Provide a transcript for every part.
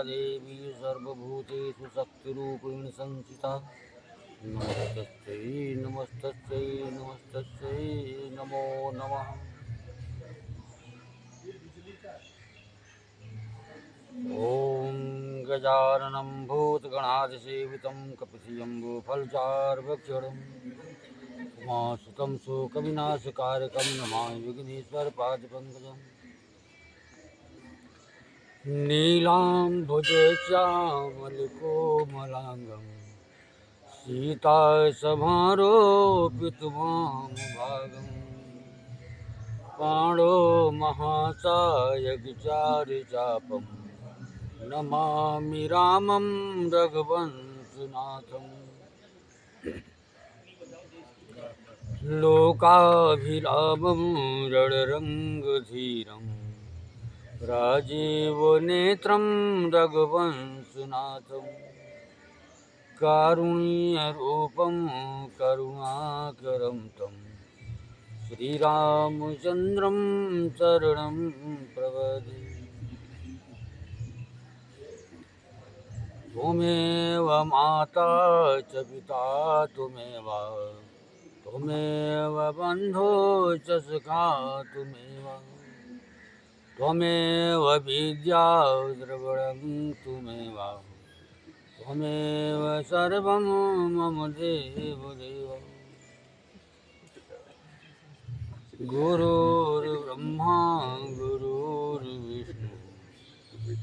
देवी सर्वभूतेषु शक्तिरूपेण संस्थिता। नमस्तस्यै नमस्तस्यै नमस्तस्यै नमो नमः। ॐ गजाननं भूतगणाधिसेवितं कपिशम्भुफलचार्वक्षणम् उमासुतं शोकविनाशकारकं नमामि विघ्नेश्वरपादपङ्कजम्। नीलाम्भुजश्यामलकोमलाङ्गं सीतासमारोपितवामभागम् पाणो महासायकचारुचापं नमामि रामं रघुवंशनाथम्। लोकाभिरामं रणरङ्गधीरं राजीवनेत्रं रघुवंशनाथं। कारुण्यरूपं करुणाकरं तं श्रीरामचन्द्रं शरणं प्रपद्ये। त्वमेव माता च पिता त्वमेव त्वमेव बन्धो च सखा त्वमेव त्वमेव विद्या द्रविणं त्वमेव त्वमेव सर्वं मम देवदेव। गुरुर्ब्रह्मा गुरुर्विष्णु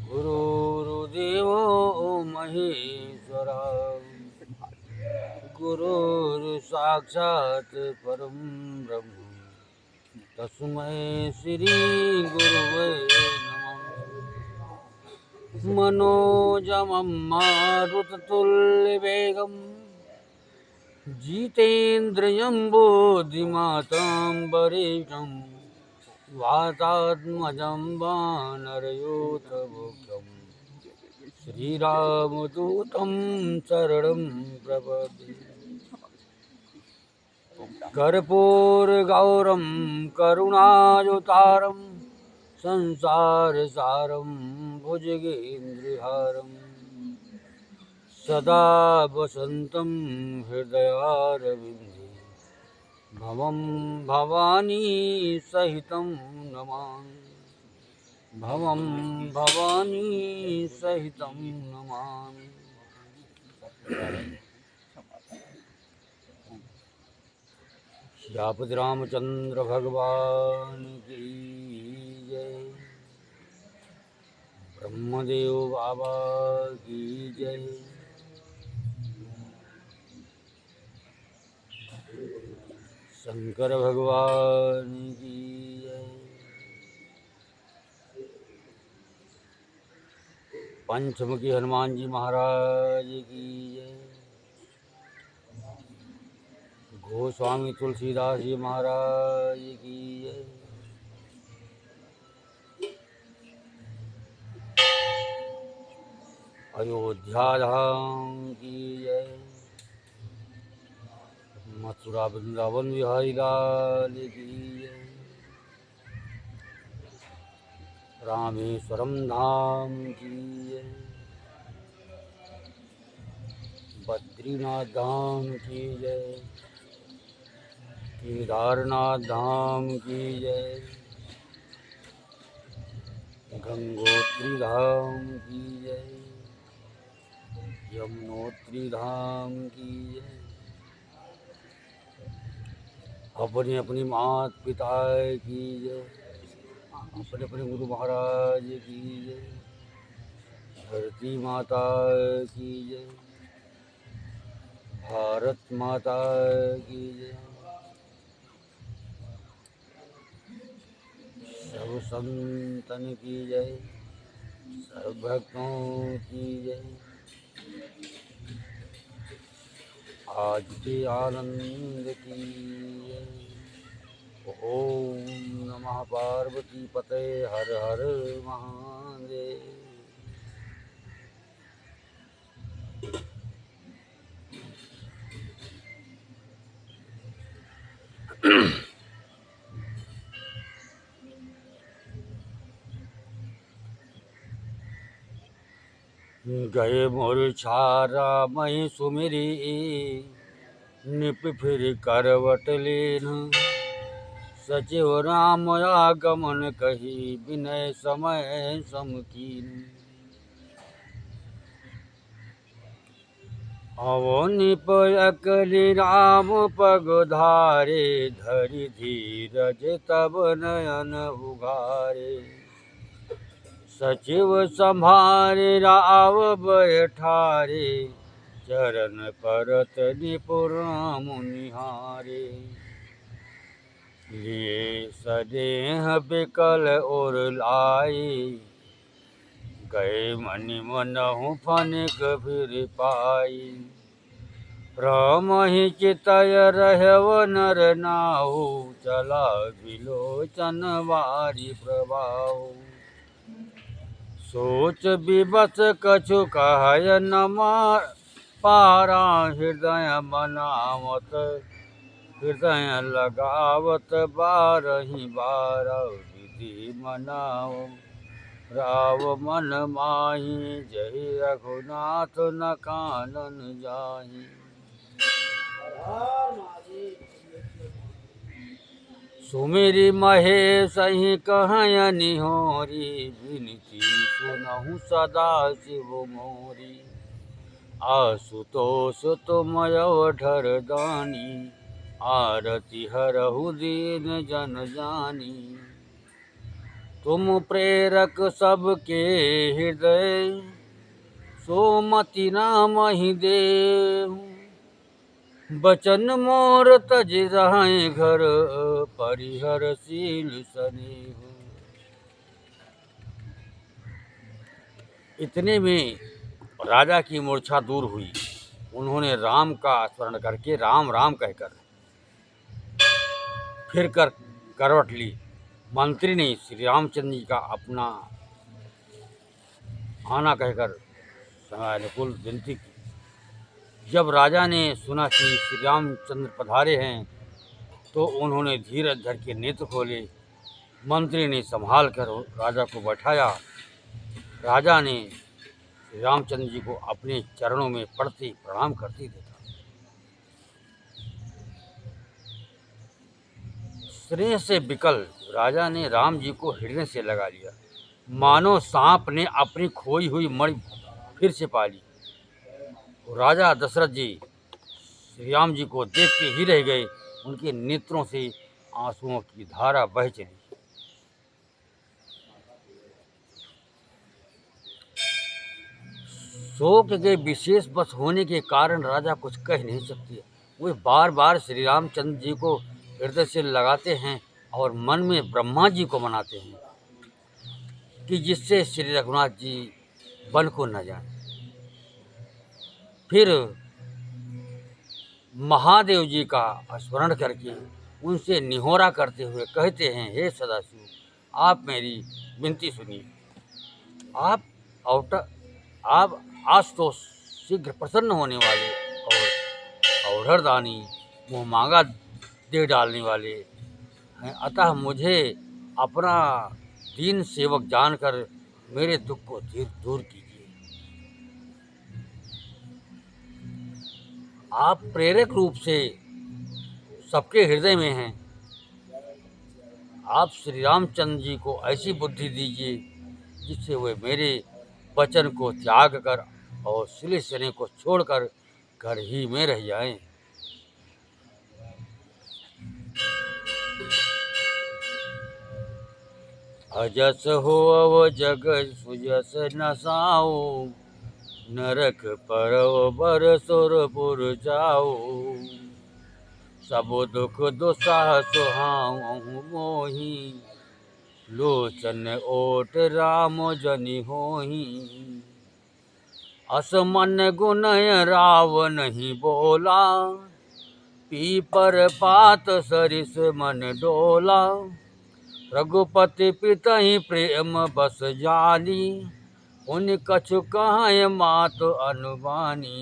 गुरुर्देवो महेश्वरः गुरुर्साक्षात् परं ब्रह्म तस्मै श्री गुरुवे नमः। मनोजमं मारुततुल्यवेगं जितेन्द्रियं बुद्धिमतां वरिष्ठं वातात्मजं वानरयूथमुख्यं श्रीरामदूतं शरणं प्रपद्ये। कर्पूरगौरं करुणावतारं संसारसारं भुजगेन्द्रहारं सदा वसन्तं हृदयारविन्दे भवं भवानी सहितं नमामि भवं भवानी सहितं नमामि। सियापति रामचंद्र भगवान की जय। ब्रह्मदेव बाबा की जय। शंकर भगवान की जय। पंचमुखी हनुमान जी महाराज की जय। गोस्वामी तुलसीदास जी महाराज की जय। अयोध्या धाम की जय। मथुरा वृंदावन बिहारी लाल की जय। रामेश्वरम धाम की जय। बद्रीनाथ धाम की जय। केदारनाथ धाम की जय। गंगोत्री धाम की जय। यमुनोत्री धाम की जय। अपने अपनी मात पिता की जय। अपने अपने गुरु महाराज की जय। धरती माता की जय। भारत माता की जय। सब संतन की जय। सब भक्तों की जय। आज के आनंद की जय। ओम नमः पार्वती पते हर हर महादेव। गए मोर छारा मही सुमिरी, निप फिर करवट लेन। सचिव राम आगमन कही, विनय समय समकीन। अवो निप अकली राम पग धारे, धरि धीरज तब नयन उघारे। सचिव संभारे राव बैठारे, चरण परत निपुर मुनिहारे। लिए सदेह बिकल और लाई, गए मनि मनहु फनिक फिर पाई। प्रमहि चितय रहव नर नाहु, चला बिलोचन वारि प्रभाव। सोच विवश कछु कहय न पारा, हृदय मनावत हृदय लगावत बारहि बारा। विधि मनाव राव मन माही, जहि रघुनाथ न कानन जाहि। सुमिरि महेश ही कहय निहोरी, विनती सुनहु सदा शिव मोरी। आशुतोष तुम अवधर दानी, आरती हरहु दीन जन जानी। तुम प्रेरक सबके हृदय, सोमति नामहि देहु। बचन मोर तज रहे घर, परिहरशील स्नेहु। इतने में राजा की मूर्छा दूर हुई। उन्होंने राम का स्मरण करके राम राम कहकर फिर कर करवट ली। मंत्री ने श्री रामचंद्र जी का अपना आना कहकर समय अनुकूल विनती की। जब राजा ने सुना कि श्री रामचंद्र पधारे हैं, तो उन्होंने धीरज धर के नेत्र खोले। मंत्री ने संभाल कर राजा को बैठाया। राजा ने श्री रामचंद्र जी को अपने चरणों में पड़ते प्रणाम करते देखा। स्नेह से विकल राजा ने राम जी को हृदय से लगा लिया, मानो सांप ने अपनी खोई हुई मणि फिर से पा ली। राजा दशरथ जी श्री राम जी को देखते ही रह गए। उनके नेत्रों से आंसुओं की धारा बह चली। शोक के विशेष बस होने के कारण राजा कुछ कह नहीं सकते। वे बार बार श्री रामचंद्र जी को हृदय से लगाते हैं और मन में ब्रह्मा जी को मनाते हैं कि जिससे श्री रघुनाथ जी वन को न जाएं। फिर महादेव जी का स्मरण करके उनसे निहोरा करते हुए कहते हैं, हे सदाशिव, आप मेरी विनती सुनिए। आप आज तो शीघ्र प्रसन्न होने वाले और अवधरदानी मुँह मांगा दे डालने वाले हैं, अतः मुझे अपना दीन सेवक जानकर मेरे दुख को दूर कीजिए। आप प्रेरक रूप से सबके हृदय में हैं। आप श्री रामचंद्र जी को ऐसी बुद्धि दीजिए जिससे वे मेरे वचन को त्याग कर और सिले सने को छोड़कर घर ही में रह जाएं। अजस हो अव जग सुजस नसाओ, नरक परव बर सुरपुर जाओ। सब दुख दुसाह सुहावहु मोहि, लोचन ओट राम जनि होहि। असमन गुनय राव नहीं बोला, पीपर पात सरिस मन डोला। रघुपति पितहि प्रेम बस जानी, उन कछु कहाय मात अनुबानी।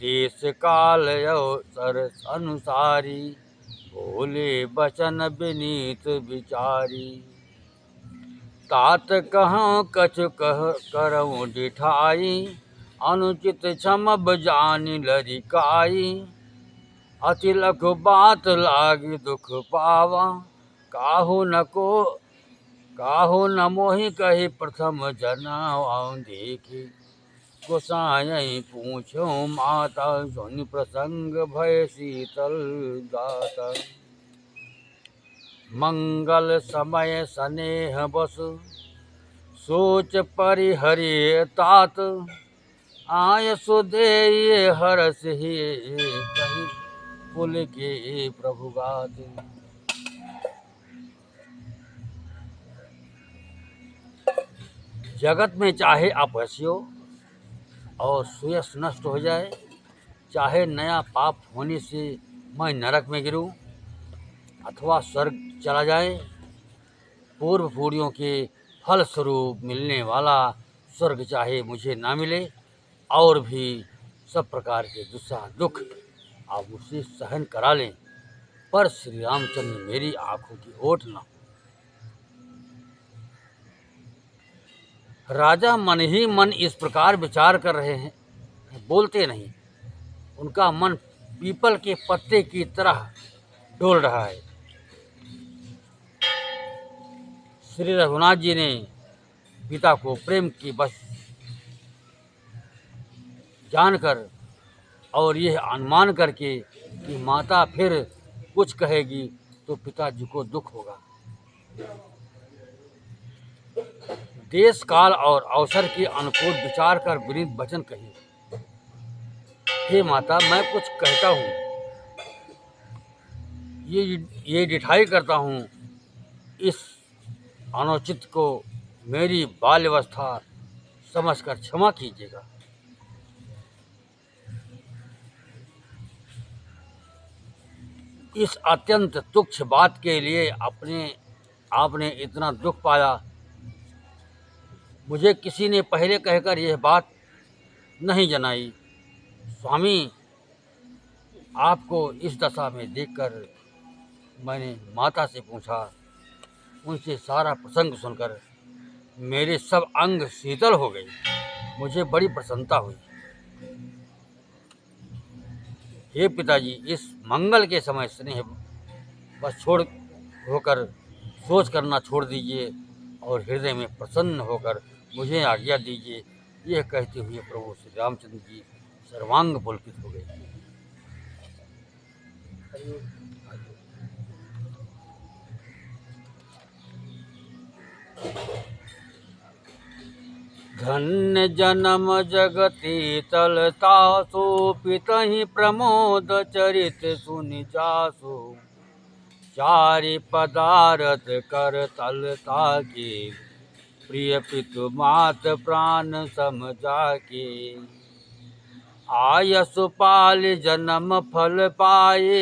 देश काल अवसर अनुसारी, बोले बचन विनीत विचारी। तात कहूँ कछु कह करऊँ डिठाई, अनुचित क्षमब जानी लरिकाई। अति लख बात लागी दुख पावा, काहू न मोहि कही प्रथम जनाऊँ देखी। गोसाई पूछो माता, सुनि प्रसंग भय शीतल दाता। मंगल समय स्नेह बसु, सोच परिहरि तात। आय सुदेय हरस ही कही, कुल के प्रभु गात। जगत में चाहे आप हंसियो और सुयश नष्ट हो जाए, चाहे नया पाप होने से मैं नरक में गिरूं अथवा स्वर्ग चला जाए, पूर्व पूरियों के फल स्वरूप मिलने वाला स्वर्ग चाहे मुझे ना मिले, और भी सब प्रकार के दुख आप मुझसे सहन करा लें, पर श्री रामचंद्र मेरी आंखों की ओट ना। राजा मन ही मन इस प्रकार विचार कर रहे हैं, बोलते नहीं। उनका मन पीपल के पत्ते की तरह डोल रहा है। श्री रघुनाथ जी ने पिता को प्रेम की बस जानकर और यह अनुमान करके कि माता फिर कुछ कहेगी तो पिताजी को दुख होगा, देश काल और अवसर के अनुकूल विचार कर विनीत वचन कही। हे माता, मैं कुछ कहता हूँ, ये डिठाई करता हूँ, इस अनुचित को मेरी बाल्यावस्था समझकर क्षमा कीजिएगा। इस अत्यंत तुच्छ बात के लिए आपने इतना दुख पाया। मुझे किसी ने पहले कहकर यह बात नहीं जनाई। स्वामी, आपको इस दशा में देखकर मैंने माता से पूछा। उनसे सारा प्रसंग सुनकर मेरे सब अंग शीतल हो गई। मुझे बड़ी प्रसन्नता हुई। हे पिताजी, इस मंगल के समय स्नेह बस होकर सोच करना छोड़ दीजिए और हृदय में प्रसन्न होकर मुझे आज्ञा दीजिए। यह कहते हुए प्रभु श्री रामचंद्र जी सर्वांग पुलकित हो गए। धन्य जन्म जगति तलता, सो पितहि प्रमोद चरित सुनि जासु। चारि पदारथ कर तलता के, प्रिय पितु मात प्राण समझा के। आयसु पाल जन्म फल पाए,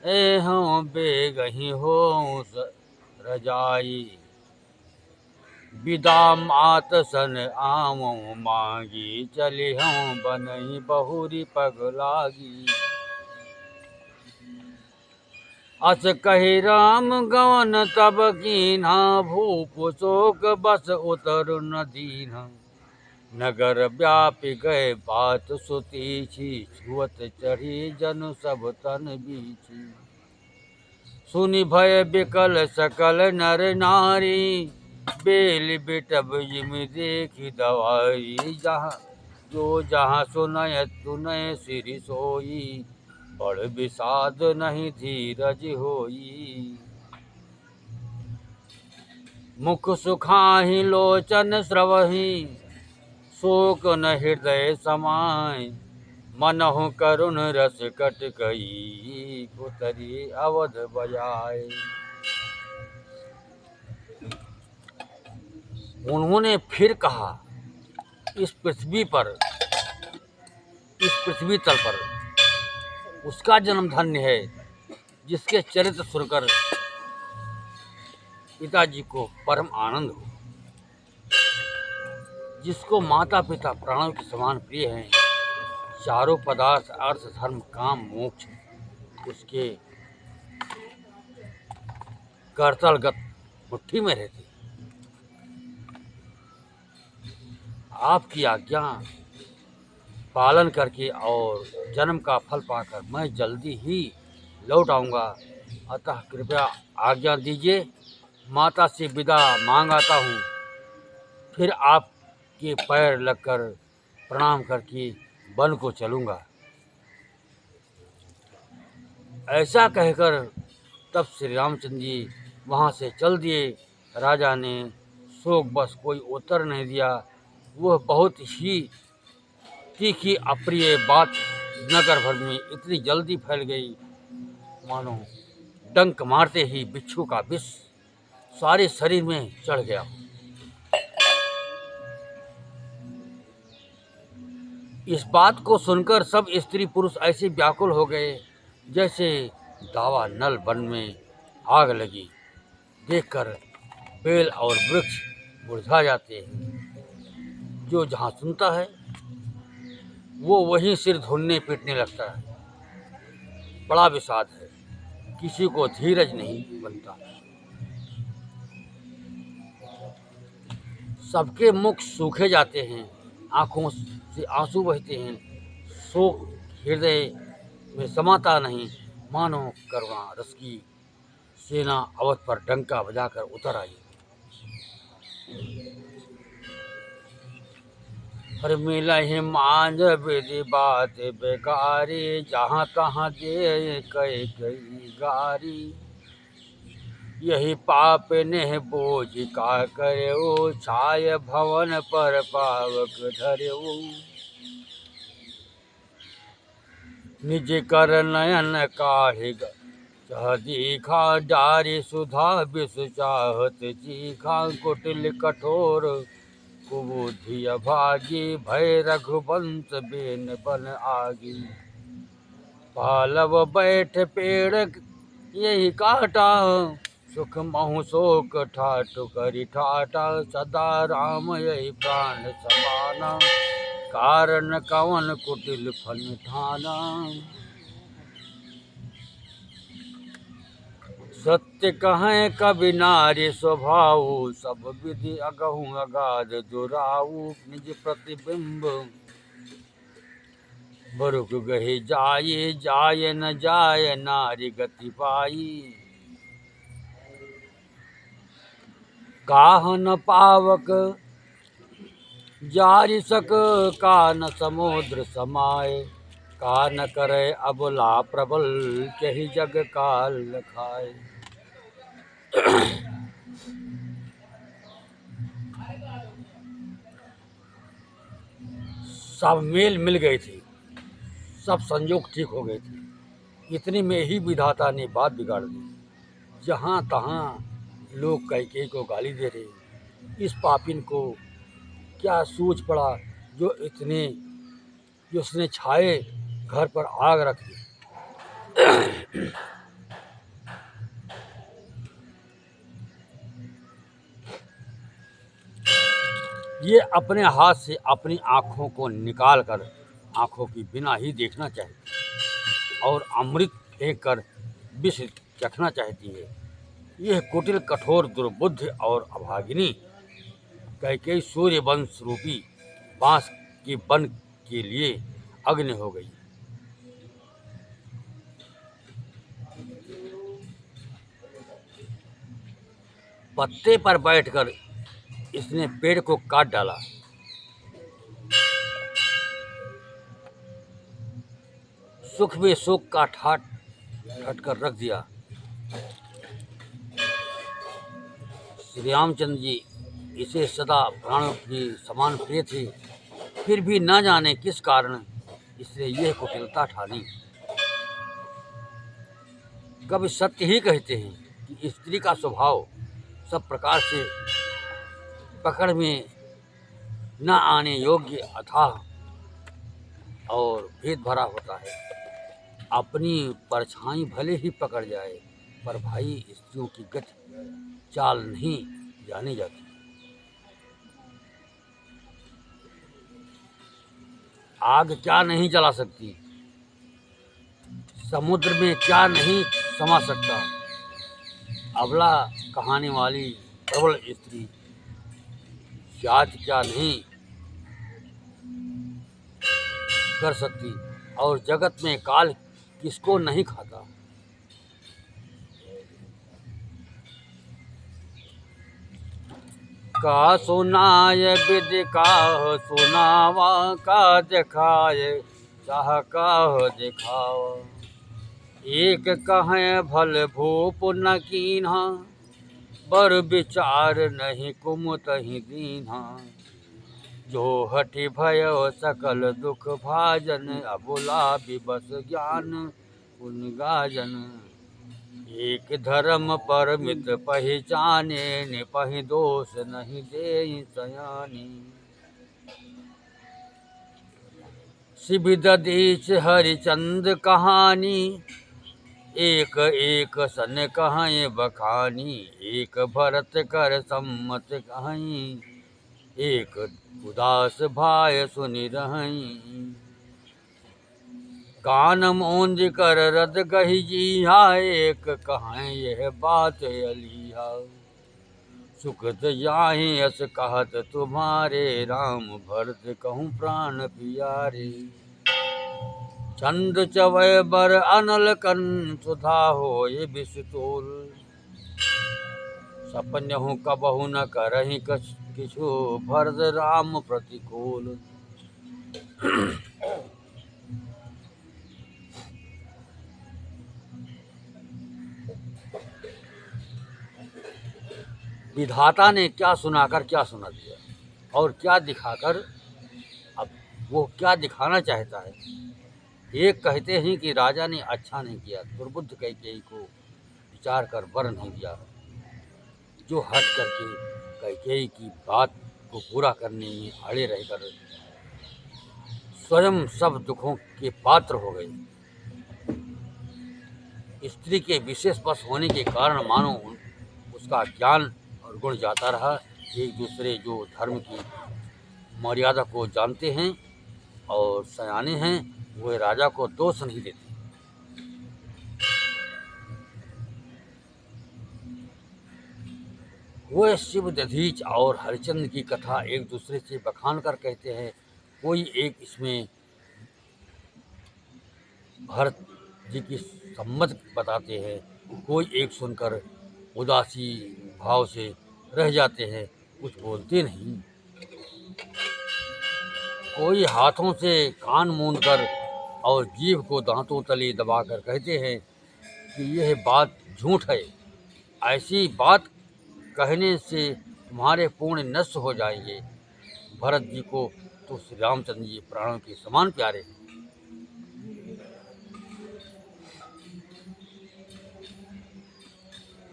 एहं बेगहि हो रजाई। विदा मात सन आवं मांगी, चलिहं बनहि बहुरी पग लागी। अस कहि राम गवन तब कीन्हा, भूप शोक बस उतरु न दीन्हा। नगर व्यापी गए बात सुतीछी, छुअत चढ़ी जनु सब तन बीछी। सुनि भय बिकल सकल नर नारी, बेल बिटब जिम देखी दवाई। जहाँ सुनय तुनय सिरि सोई, बड़ विषाद नहीं धीरज होई। मुख सुखाहि लोचन स्रवहि, शोक न हृदय समाय। मनहु करुण रस कट गई, उतरी अवध बजाय। उन्होंने फिर कहा, इस पृथ्वी तल पर उसका जन्म धन्य है जिसके चरित्र सुनकर पिताजी को परम आनंद हो, जिसको माता पिता प्राणों के समान प्रिय हैं। चारों पदार्थ अर्थ धर्म काम मोक्ष उसके करतलगत मुट्ठी में रहते। आपकी आज्ञा पालन करके और जन्म का फल पाकर मैं जल्दी ही लौट आऊँगा, अतः कृपया आज्ञा दीजिए। माता से विदा मांग आता हूँ, फिर आपके पैर लगकर प्रणाम करके वन को चलूँगा। ऐसा कहकर तब श्री रामचंद्र जी वहाँ से चल दिए। राजा ने शोक बस कोई उत्तर नहीं दिया। वह बहुत ही तीखी अप्रिय बात नगर भर में इतनी जल्दी फैल गई, मानो डंक मारते ही बिच्छू का विष सारे शरीर में चढ़ गया। इस बात को सुनकर सब स्त्री पुरुष ऐसे व्याकुल हो गए जैसे दावा नल वन में आग लगी। देखकर बेल और वृक्ष मुरझा जाते हैं। जो जहाँ सुनता है वो वहीं सिर धुनने पीटने लगता है। बड़ा विषाद है, किसी को धीरज नहीं बनता। सबके मुख सूखे जाते हैं, आंखों से आंसू बहते हैं। शोक हृदय में समाता नहीं, मानो करुणा रस की सेना अवध पर डंका बजाकर उतर आई। हर मिलहि मांझ विधि बात बेकारी, जहाँ तहाँ दे कई कई गारी। यही पाप नेह बोझ का करेऊ, छाय भवन पर पावक धरेऊ। निज कर नयन काढ़ि चाह दीखा, डारी सुधा विष चाहत चीखा। कुटिल कठोर कुबुद्धि अभागी, भय रघुवंश बेन बन आगी। पालव बैठ पेड़ यही काटा, सुख महु शोक ठाटु करि ठाटा। सदा राम यही प्राण समाना, कारण कवन कुटिल फल ठाना। सत्य कहें कवि नारी स्वभाव, सब विधि अगहु अगाध दुराऊ। निज प्रतिबिंब बरुक गहि जाये, जाय न जाय नारी गति पाई। काह न पावक जारि सक, का न समुद्र समाये। का न करे अबला प्रबल, यही जग काल खाए। सब मेल मिल गए थे, सब संयोग ठीक हो गए थे। इतने में ही विधाता ने बात बिगाड़ दी। जहाँ तहाँ लोग कैकेयी को गाली दे रहे। इस पापिन को क्या सूझ पड़ा जो उसने छाए घर पर आग रख दी। ये अपने हाथ से अपनी आँखों को निकाल कर आँखों की बिना ही देखना चाहती और अमृत फेंक कर विष चखना चाहती है। यह कुटिल कठोर दुर्बुद्ध और अभागिनी कैकेयी सूर्य वंश रूपी बांस के वन के लिए अग्नि हो गई। पत्ते पर बैठकर इसने पेड़ को काट डाला। सुख में शोक का ठाट कर रख दिया। श्री रामचंद्र जी इसे सदा प्राणों के समान प्रिय थे, फिर भी न जाने किस कारण इसने यह कुटिलता ठानी। कभी सत्य ही कहते हैं कि स्त्री का स्वभाव सब प्रकार से पकड़ में न आने योग्य अथाह और भेद भरा होता है। अपनी परछाई भले ही पकड़ जाए, पर भाई स्त्रियों की गति चाल नहीं जानी जाती। आग क्या नहीं जला सकती, समुद्र में क्या नहीं समा सकता। अबला कहानी वाली प्रबल स्त्री जाति क्या नहीं कर सकती, और जगत में काल किसको नहीं खाता। का सुनाय विधि काह सुनावा, का दिखाए चाह काह दिखावा। एक कहें भल भूप न कीन्हा, बर विचार नहीं कुमतहि दीन्हा। जो हठि भयो सकल दुख भाजन, अबुला विबस ज्ञान पुन गाजन। एक धर्म परमित पहचाने, निपहि दोष नहीं देहि सयानी। शिव दधीच हरिचंद कहानी, एक एक सन कहें बखानी। एक भरत कर सम्मत कहीं, एक उदास भाय सुनि रहीं। कान मूंज कर रद गहि जीहा, एक कहें यह बात अलीहा। सुखद जाहि अस कहत तुम्हारे, राम भरत कहूँ प्राण प्यारे। चंद चवय बर अनल कन, सुधा होय विष तोल। सपन्यहु कबहु न करहि किछु, भरत राम प्रतिकूल। विधाता ने क्या सुनाकर क्या सुना दिया, और क्या दिखाकर, अब वो क्या दिखाना चाहता है। एक कहते हैं कि राजा ने अच्छा नहीं किया, दुर्बुद्ध कैकेयी को विचार कर वर नहीं दिया, जो हट करके कैकेयी की बात को पूरा करने में अड़े रहकर स्वयं सब दुखों के पात्र हो गए। स्त्री के विशेष वश होने के कारण मानो उसका ज्ञान और गुण जाता रहा। एक दूसरे जो धर्म की मर्यादा को जानते हैं और सयाने हैं, वे राजा को दोष नहीं देते। वे शिव दधीच और हरिचंद्र की कथा एक दूसरे से बखान कर कहते हैं। कोई एक इसमें भरत जी की सम्मत बताते हैं, कोई एक सुनकर उदासी भाव से रह जाते हैं, कुछ बोलते नहीं। कोई हाथों से कान मूंद कर और जीभ को दांतों तले दबाकर कहते हैं कि यह बात झूठ है, ऐसी बात कहने से तुम्हारे पुण्य नष्ट हो जाएंगे। भरत जी को तो श्री रामचंद्र जी प्राणों के समान प्यारे हैं।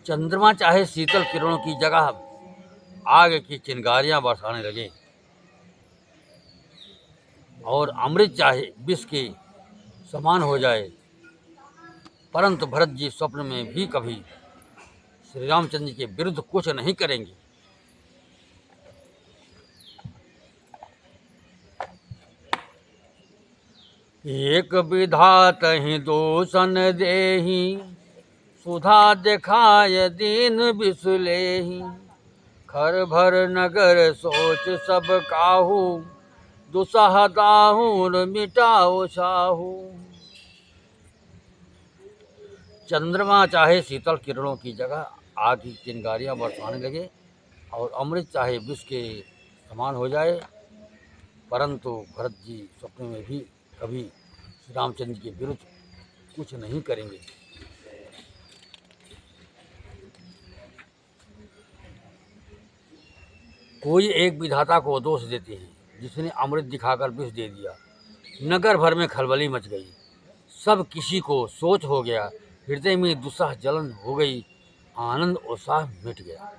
चंद्रमा चाहे शीतल किरणों की जगह आग की चिंगारियां बरसाने लगे, और अमृत चाहे विष के समान हो जाए, परंतु भरत जी स्वप्न में भी कभी श्री रामचंद्र के विरुद्ध कुछ नहीं करेंगे। एक विधात ही दोषन देहि, सुधा दिखाय दीन बिसुलेहि। खर भर नगर सोच सब काहू, दुसह दाहुर मिटाओ साहू। चंद्रमा चाहे शीतल किरणों की जगह आग की चिंगारियां बरसाने लगे, और अमृत चाहे विष के समान हो जाए, परंतु भरत जी स्वप्न में भी कभी श्री रामचंद्र के विरुद्ध कुछ नहीं करेंगे। कोई एक विधाता को दोष देते हैं, जिसने अमृत दिखाकर विष दे दिया। नगर भर में खलबली मच गई, सब किसी को सोच हो गया, हृदय में दुस्सह जलन हो गई, आनंद उत्साह मिट गया।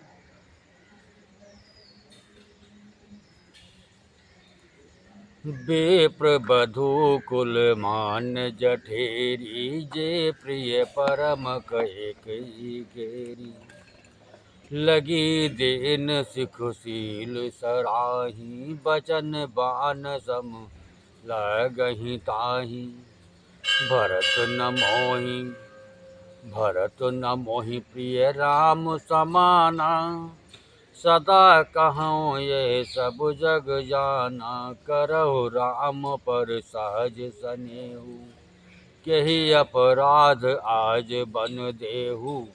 बेप्र बधू कुल मान जठेरी, जे प्रिय परम कहे कही गेरी। लगी देन सिखशील सराही, बचन बान सम लगहि ताही। भरत न मोहि प्रिय राम समाना, सदा कहूँ ये सब जग जाना, करहु राम पर सहज सनेहु। केहि अपराध आज बन देहु,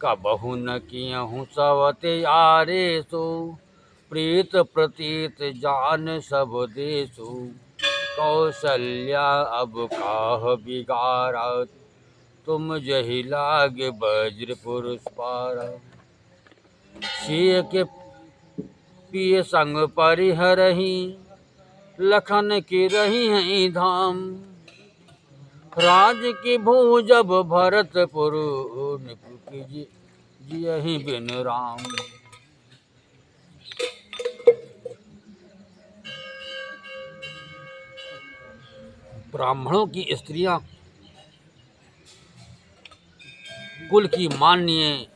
कबहु न कियहु सवत यारे सो। प्रीत प्रतीत जान सब देसु, कौशल्या अब काह बिगारा। तुम जहि लागे वज्र पुरुष पारा। सिय के पिय संग परिहरहि, लखन की रही हैं धाम। राज की भू जब भरतपुर, जियहि बिन राम। ब्राह्मणों की स्त्रियां कुल की माननीय,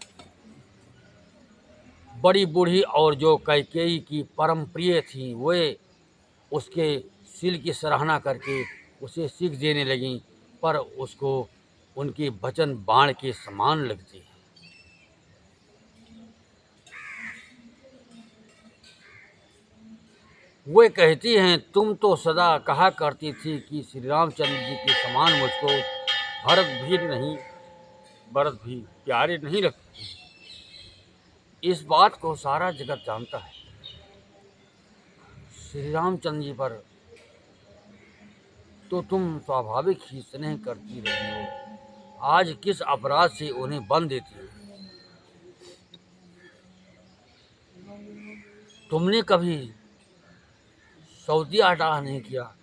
बड़ी बूढ़ी और जो कैकेयी की परम प्रिय थी, वे उसके शील की सराहना करके उसे सीख देने लगीं, पर उसको उनके वचन बाण के समान लगते हैं। वे कहती हैं, तुम तो सदा कहा करती थी कि श्री रामचंद्र जी के समान मुझको भरत भी प्यारे नहीं लगते। इस बात को सारा जगत जानता है। श्री रामचंद्र जी पर तो तुम स्वाभाविक ही स्नेह करती रही हो, आज किस अपराध से उन्हें बंद देती हो? तुमने कभी सऊदी अटा नहीं किया।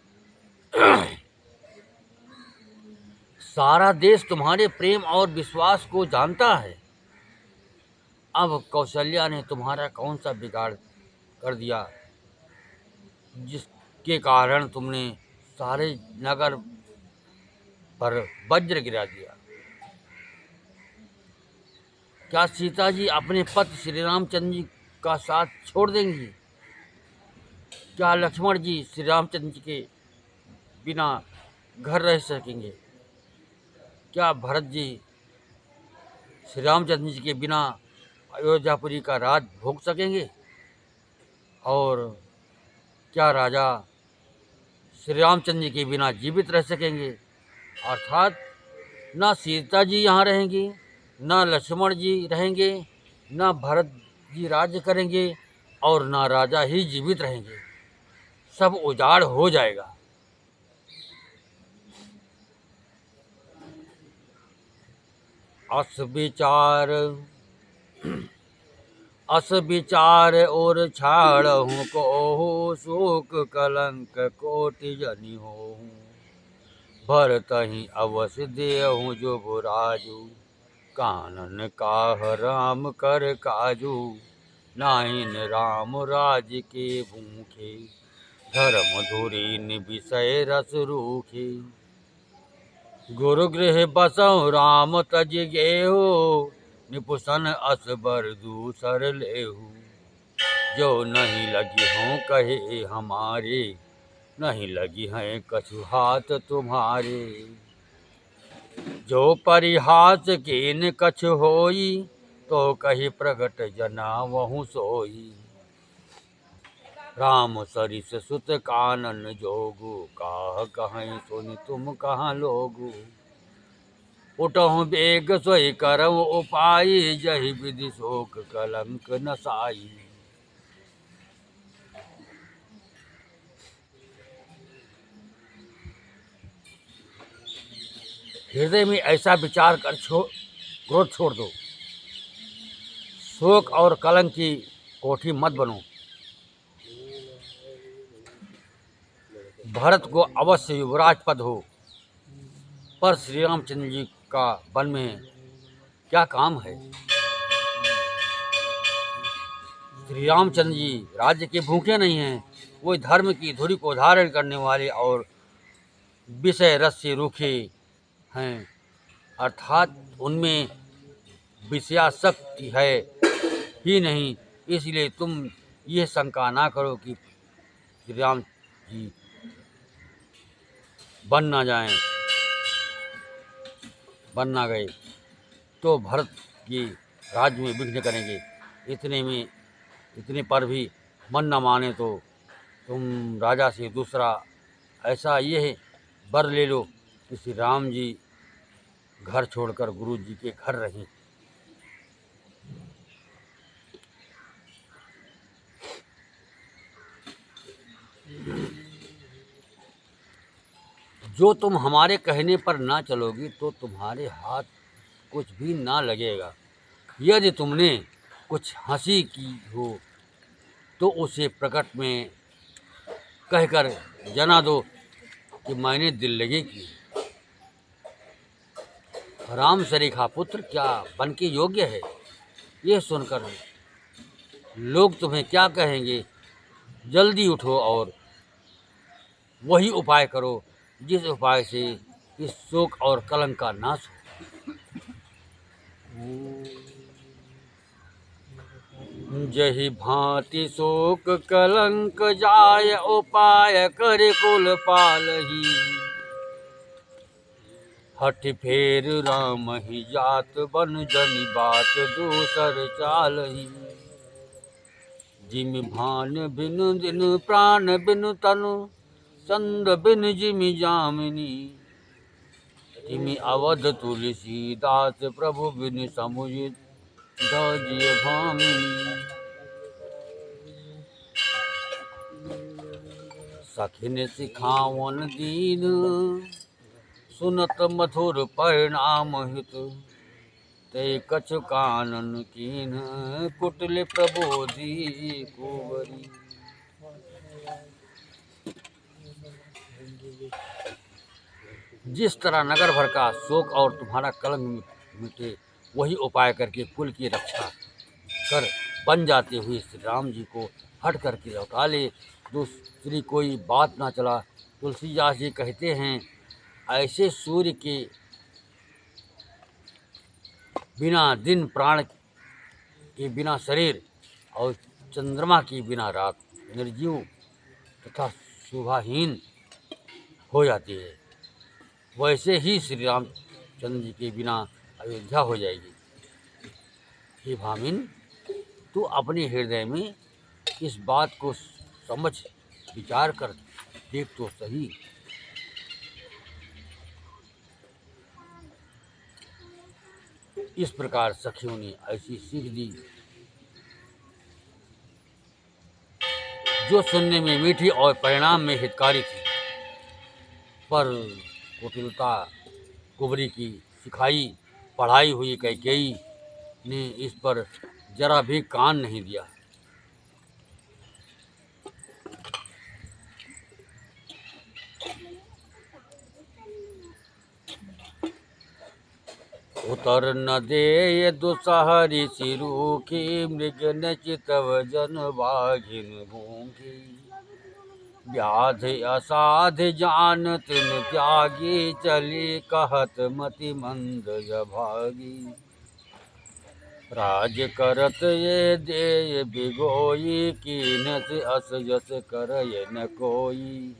सारा देश तुम्हारे प्रेम और विश्वास को जानता है। अब कौशल्या ने तुम्हारा कौन सा बिगाड़ कर दिया, जिसके कारण तुमने सारे नगर पर वज्र गिरा दिया? क्या सीता जी अपने पति श्री रामचंद्र जी का साथ छोड़ देंगी? क्या लक्ष्मण जी श्री रामचंद्र जी के बिना घर रह सकेंगे? क्या भरत जी श्री रामचंद्र जी के बिना अयोध्यापुरी का राज भोग सकेंगे? और क्या राजा श्री रामचंद्र जी के बिना जीवित रह सकेंगे? अर्थात ना सीता जी यहाँ रहेंगी, ना लक्ष्मण जी रहेंगे, ना भरत जी राज्य करेंगे, और ना राजा ही जीवित रहेंगे। सब उजाड़ हो जाएगा। अस विचार और छाड़हूँ को, शोक कलंक कोटि जनि हो। भरतहि अवश्य देहूँ जो बुराजू, कानन काह राम कर काजू। नाहिन राम राज के भूखे, धर्म धुरीन विषय रस रूखे। गुरु गृह बसहु राम तज गेहु, निपुसन अस बर दूसर लेहु। जो नहीं लगी हों कहे हमारे, नहीं लगी हैं कछु हाथ तुम्हारे। जो परिहास कीन कछु होई, तो कही प्रगट जना वहु सोई। राम सरिस सुत कानन जोगु, काह कहीं सुनि तुम कहाँ लोगु। उठहु बेग सोई करहु उपाय, जहि विधि शोक कलंक नसाई। हृदय में ऐसा विचार कर क्रोध छोड़ दो। शोक और कलंक की कोठी मत बनो। भरत को अवश्य युवराज पद हो, पर श्री रामचंद्र जी का वन में क्या काम है? श्री रामचंद्र जी राज्य के भूखे नहीं हैं। वो धर्म की धुरी को धारण करने वाले और विषय रस से रूखे हैं, अर्थात उनमें विषयासक्ति है ही नहीं। इसलिए तुम ये शंका ना करो कि श्री राम जी बन ना गए तो भरत के राज्य में विघ्न करेंगे। इतने में इतने पर भी मन न माने तो तुम राजा से दूसरा ऐसा ये वर ले लो कि श्री राम जी घर छोड़कर गुरु जी के घर रहें। जो तुम हमारे कहने पर ना चलोगी तो तुम्हारे हाथ कुछ भी ना लगेगा। यदि तुमने कुछ हंसी की हो तो उसे प्रकट में कहकर जना दो कि मैंने दिल लगी की। राम सरीखा पुत्र क्या बन के योग्य है? यह सुनकर लोग तुम्हें क्या कहेंगे? जल्दी उठो और वही उपाय करो जिस उपाय से इस शोक और कलंक का नाश हो। जही भांति शोक कलंक जाय उपाय कर कुल पालही। हठ फेर राम ही जात बन जनि बात दूसर चालही। जिमि भान बिनु दिन प्राण बिनु तनु चंद बिन जिमि जामिनी। तिमि अवध तुलसीदास प्रभु बिन समुझ जिय भामिनी। सखिन सिखावन दीन सुनत मधुर परिणाम हित। ते कछु कानन कीन कुटिल प्रबोधि कुंवरी। जिस तरह नगर भर का शोक और तुम्हारा कलंक मिटे वही उपाय करके कुल की रक्षा कर बन जाते हुए श्री राम जी को हट करके लौटा ले। दूसरी कोई बात ना चला। तुलसीदास जी कहते हैं ऐसे सूर्य के बिना दिन, प्राण के बिना शरीर और चंद्रमा के बिना रात निर्जीव तथा शोभाहीन हो जाती है, वैसे ही श्री रामचंद्र जी के बिना अयोध्या हो जाएगी। हे भामिन, तू अपने हृदय में इस बात को समझ विचार कर देख तो सही। इस प्रकार सखियों ने ऐसी सीख दी जो सुनने में मीठी और परिणाम में हितकारी थी, पर कुटिलता कुंवरी की सिखाई पढ़ाई हुई कैकेयी ने इस पर जरा भी कान नहीं दिया। उतर न दे दुसहरी सिरूखी मृग न चितव जन बाघिन भूखी। व्याध असाध जान तिन त्यागी चली कहत मति मंद भागी। राज करत ये देय बिगोई कीनत अस जस करय न कोई।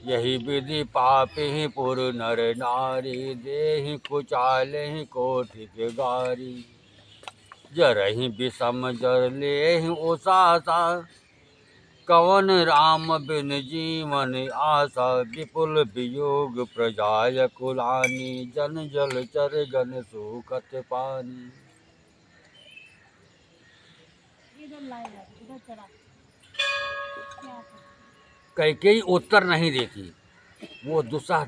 यही विधि पापि पुर नर नारी देहि कुचालहि कोटि के गारी। जरहि विषम जर लेहि उसासा कवन राम बिन जीवन आशा। विपुल वियोग प्रजाय कुलानी जन जल चर गन सुखत पानी। कैकेयी उत्तर नहीं देती। वो दुस्सह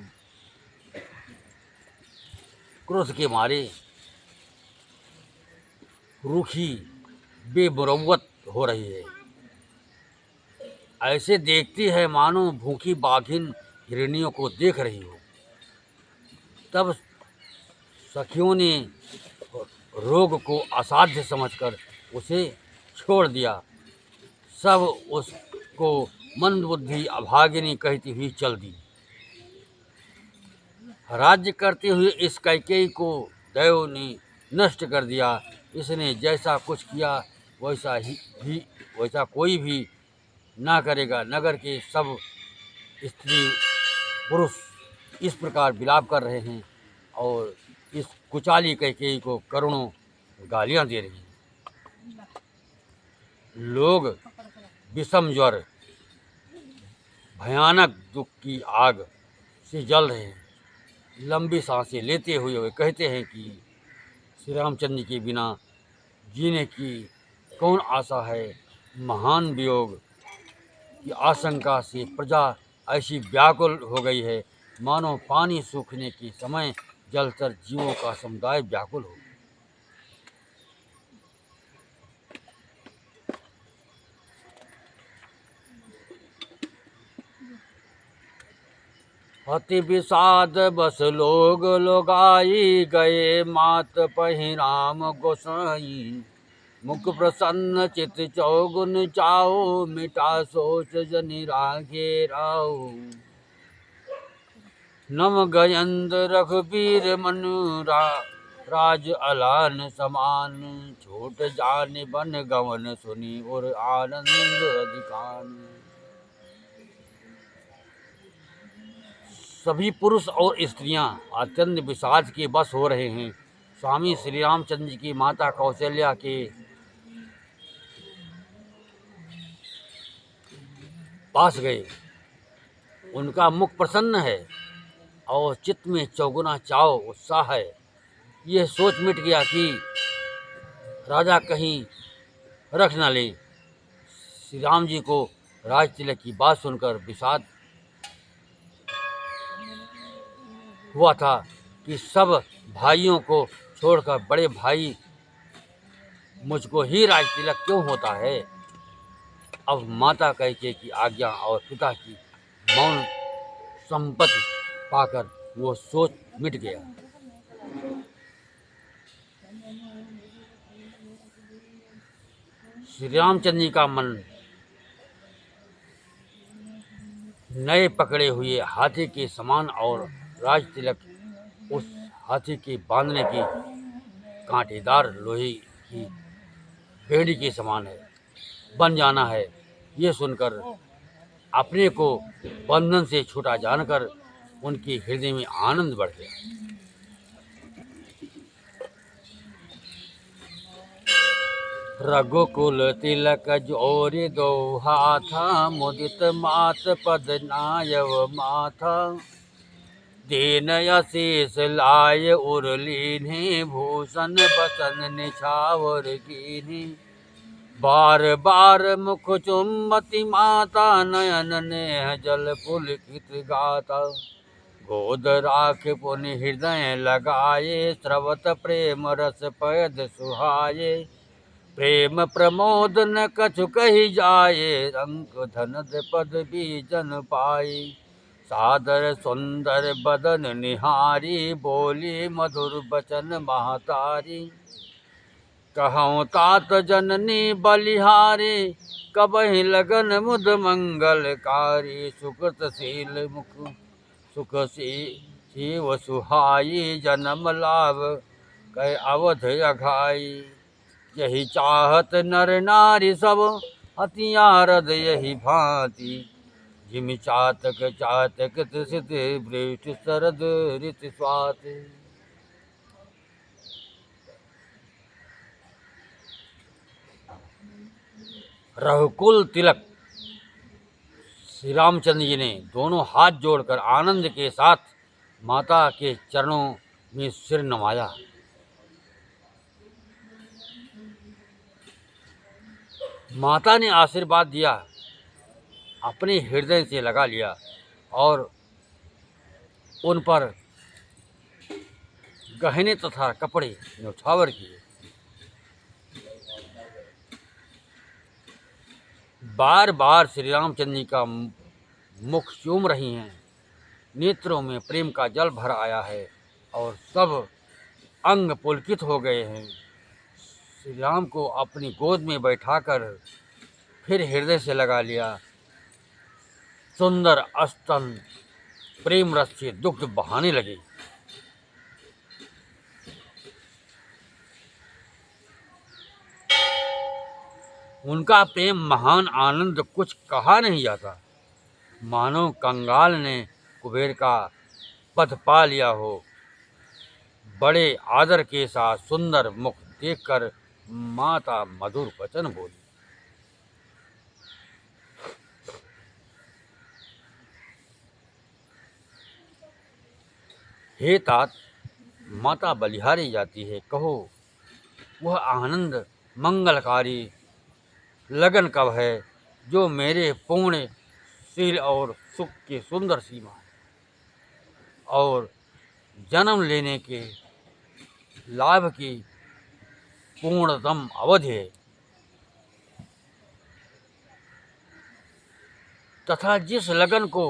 क्रोध के मारे रूखी बेमुरव्वत हो रही है। ऐसे देखती है मानो भूखी बाघिन हिरनियों को देख रही हो। तब सखियों ने रोग को असाध्य समझकर उसे छोड़ दिया। सब उसको मंदबुद्धि अभागिनी कहती हुई चल दी। राज्य करते हुए इस कैकेयी को दैव ने नष्ट कर दिया। इसने जैसा कुछ किया वैसा कोई भी ना करेगा। नगर के सब स्त्री पुरुष इस प्रकार विलाप कर रहे हैं और इस कुचाली कैकेयी को करोड़ों गालियां दे रही हैं। लोग विषम ज्वर, भयानक दुख की आग से जल रहे हैं। लंबी सांसें लेते हुए वे कहते हैं कि श्री रामचंद्र जी के बिना जीने की कौन आशा है। महान वियोग की आशंका से प्रजा ऐसी व्याकुल हो गई है, मानो पानी सूखने के समय जलचर जीवों का समुदाय व्याकुल हो। अति विषाद बस लोग लोगाई गए, मात पहिराम गोसाई। मुख प्रसन्न चित चौगुन चाओ, मिटा सोच जनि रागे राओ। नम गयंद रघुबीर मनुरा, राज अलान समान। छोट जान बन गवन सुनी, और आनंद अधिकान। सभी पुरुष और स्त्रियां अत्यंत विषाद के बस हो रहे हैं। स्वामी श्री रामचंद्र जी की माता कौशल्या के पास गए। उनका मुख प्रसन्न है और चित्त में चौगुना चाव उत्साह है। यह सोच मिट गया कि राजा कहीं रख न ले। श्री राम जी को राज तिलक की बात सुनकर विषाद हुआ था कि सब भाइयों को छोड़कर बड़े भाई मुझको ही राज तिलक क्यों होता है। अब माता कैकेयी की आज्ञा और पिता की मौन संपत्ति पाकर वो सोच मिट गया। श्री रामचंद्र जी का मन नए पकड़े हुए हाथी के समान और राज तिलक उस हाथी के बांधने की कांटेदार लोहे की बेड़ी के समान है, बन जाना है। ये सुनकर अपने को बंधन से छूटा जानकर उनके हृदय में आनंद बढ़ गया। रघुकुल तिलक जोरि दो हाथा, मुदित मात पद नायव माथा। दीन अशीष लाय उर लीन्ही, भूषण बसन निछावर कीन्ही। बार बार मुख चुम्बती माता, नयन नेह जल पुलकित गाता। गोद राख पुनि हृदय लगाए, स्रवत प्रेम रस पद सुहाये। प्रेम प्रमोद न कछु कही जाए, अंक धनद पद बीजन पाए। सादर सुंदर बदन निहारी, बोली मधुर बचन महतारी। कहूँ तात जननी बलिहारी, कबहि लगन मुद मंगलकारी। सुकृतशील मुख सुख शिव सुहाई, जन्म लाभ कै अवध अघाई। यही चाहत नर नारी सब, हथियारद यही भांति। जिमि चातक चातक सित, वृष्ट शरद ऋतु स्वाति। रघुकुल तिलक श्री रामचंद्र जी ने दोनों हाथ जोड़कर आनंद के साथ माता के चरणों में सिर नवाया। माता ने आशीर्वाद दिया, अपने हृदय से लगा लिया और उन पर गहने तथा कपड़े न्यौछावर किए। बार बार श्री रामचंद्र जी का मुख चूम रही हैं, नेत्रों में प्रेम का जल भर आया है और सब अंग पुलकित हो गए हैं। श्री राम को अपनी गोद में बैठाकर फिर हृदय से लगा लिया। सुंदर स्तन प्रेम रस से दुग्ध बहाने लगे। उनका प्रेम महान आनंद कुछ कहा नहीं जाता, मानो कंगाल ने कुबेर का पद पा लिया हो। बड़े आदर के साथ सुंदर मुख देखकर माता मधुर वचन बोली। हे तात, माता बलिहारी जाती है, कहो वह आनंद मंगलकारी लगन कब है जो मेरे पूर्ण शील और सुख की सुंदर सीमा है और जन्म लेने के लाभ की पूर्णतम अवधि है, तथा जिस लगन को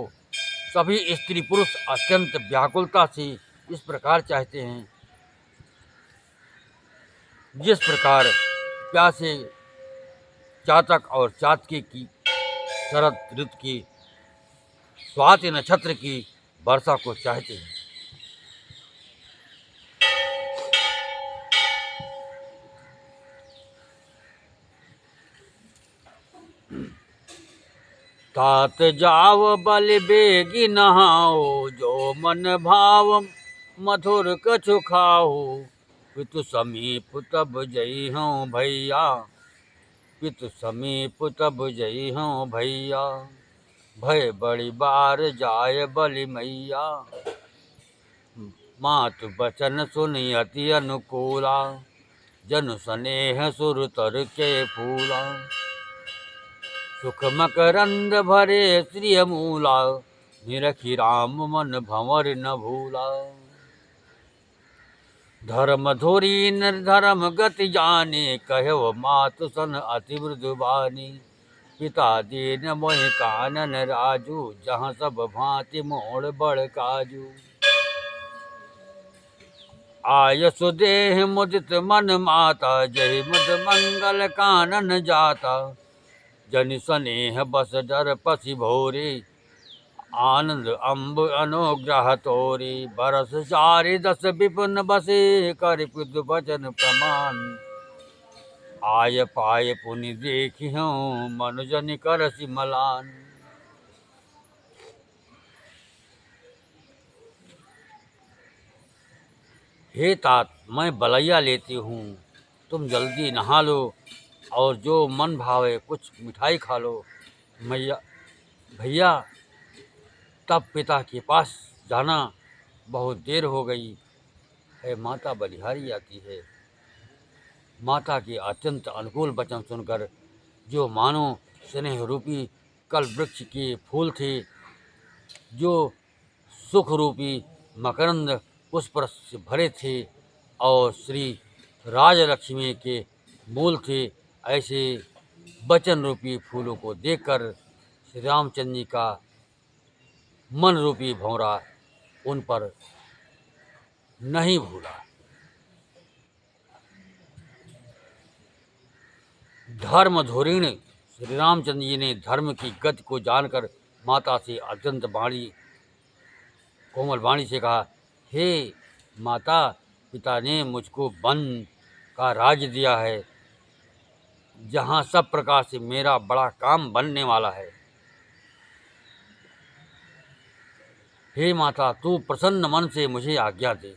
सभी स्त्री पुरुष अत्यंत व्याकुलता से इस प्रकार चाहते हैं, जिस प्रकार प्यासे चातक और चातके की शरद ऋतु की स्वाति नक्षत्र की वर्षा को चाहते हैं। तात जाव बल बेगी नहाओ, जो मन भाव मधुर कछु खाओ, पितु समीप तब जई हूँ भैया, पितु समीप तब जई हूँ भैया, भय बड़ी बार जाय बलि मैया, मातु बचन सुनि अति अनुकूला, जनु स्नेह सुर तर के फूला, सुख मकरंद भरे श्रिय मूला, निरखी राम मन भंवर न भूला, धर्म धोरी निर्धर्म गति जाने, कहो मातु सन अति मृदुबानी, पिता दीन मोहि कानन राजू, जहाँ सब भांति मोड़ बड़ काजू, आय सुदेह मुदित मन माता, जय मुद मंगल कानन जाता, जनि स्नेह बस डर पसी भोरे, आनंद अम्ब अनुग्रह तोरे, बरस चारि दस विपुन बसे, कर पितु बचन प्रमाण, आय पाय पुनि देखी हूँ मनुजन करसि मलान। हे तात, मैं बलैया लेती हूँ, तुम जल्दी नहा लो और जो मन भावे कुछ मिठाई खा लो। मैया भैया, तब पिता के पास जाना, बहुत देर हो गई है। माता बलिहारी आती है। माता के अत्यंत अनुकूल वचन सुनकर जो मानो स्नेह रूपी कल वृक्ष के फूल थे, जो सुख रूपी मकरंद पुष्प रस से भरे थे और श्री राजलक्ष्मी के मूल थे, ऐसे वचन रूपी फूलों को देखकर श्री रामचंद्र जी का मन रूपी भंवरा उन पर नहीं भूला। धर्म धोरिण श्री रामचंद्र जी ने धर्म की गति को जानकर माता से अत्यंत कोमल वाणी से कहा, हे माता, पिता ने मुझको वन का राज दिया है, जहाँ सब प्रकार से मेरा बड़ा काम बनने वाला है। हे माता, तू प्रसन्न मन से मुझे आज्ञा दे,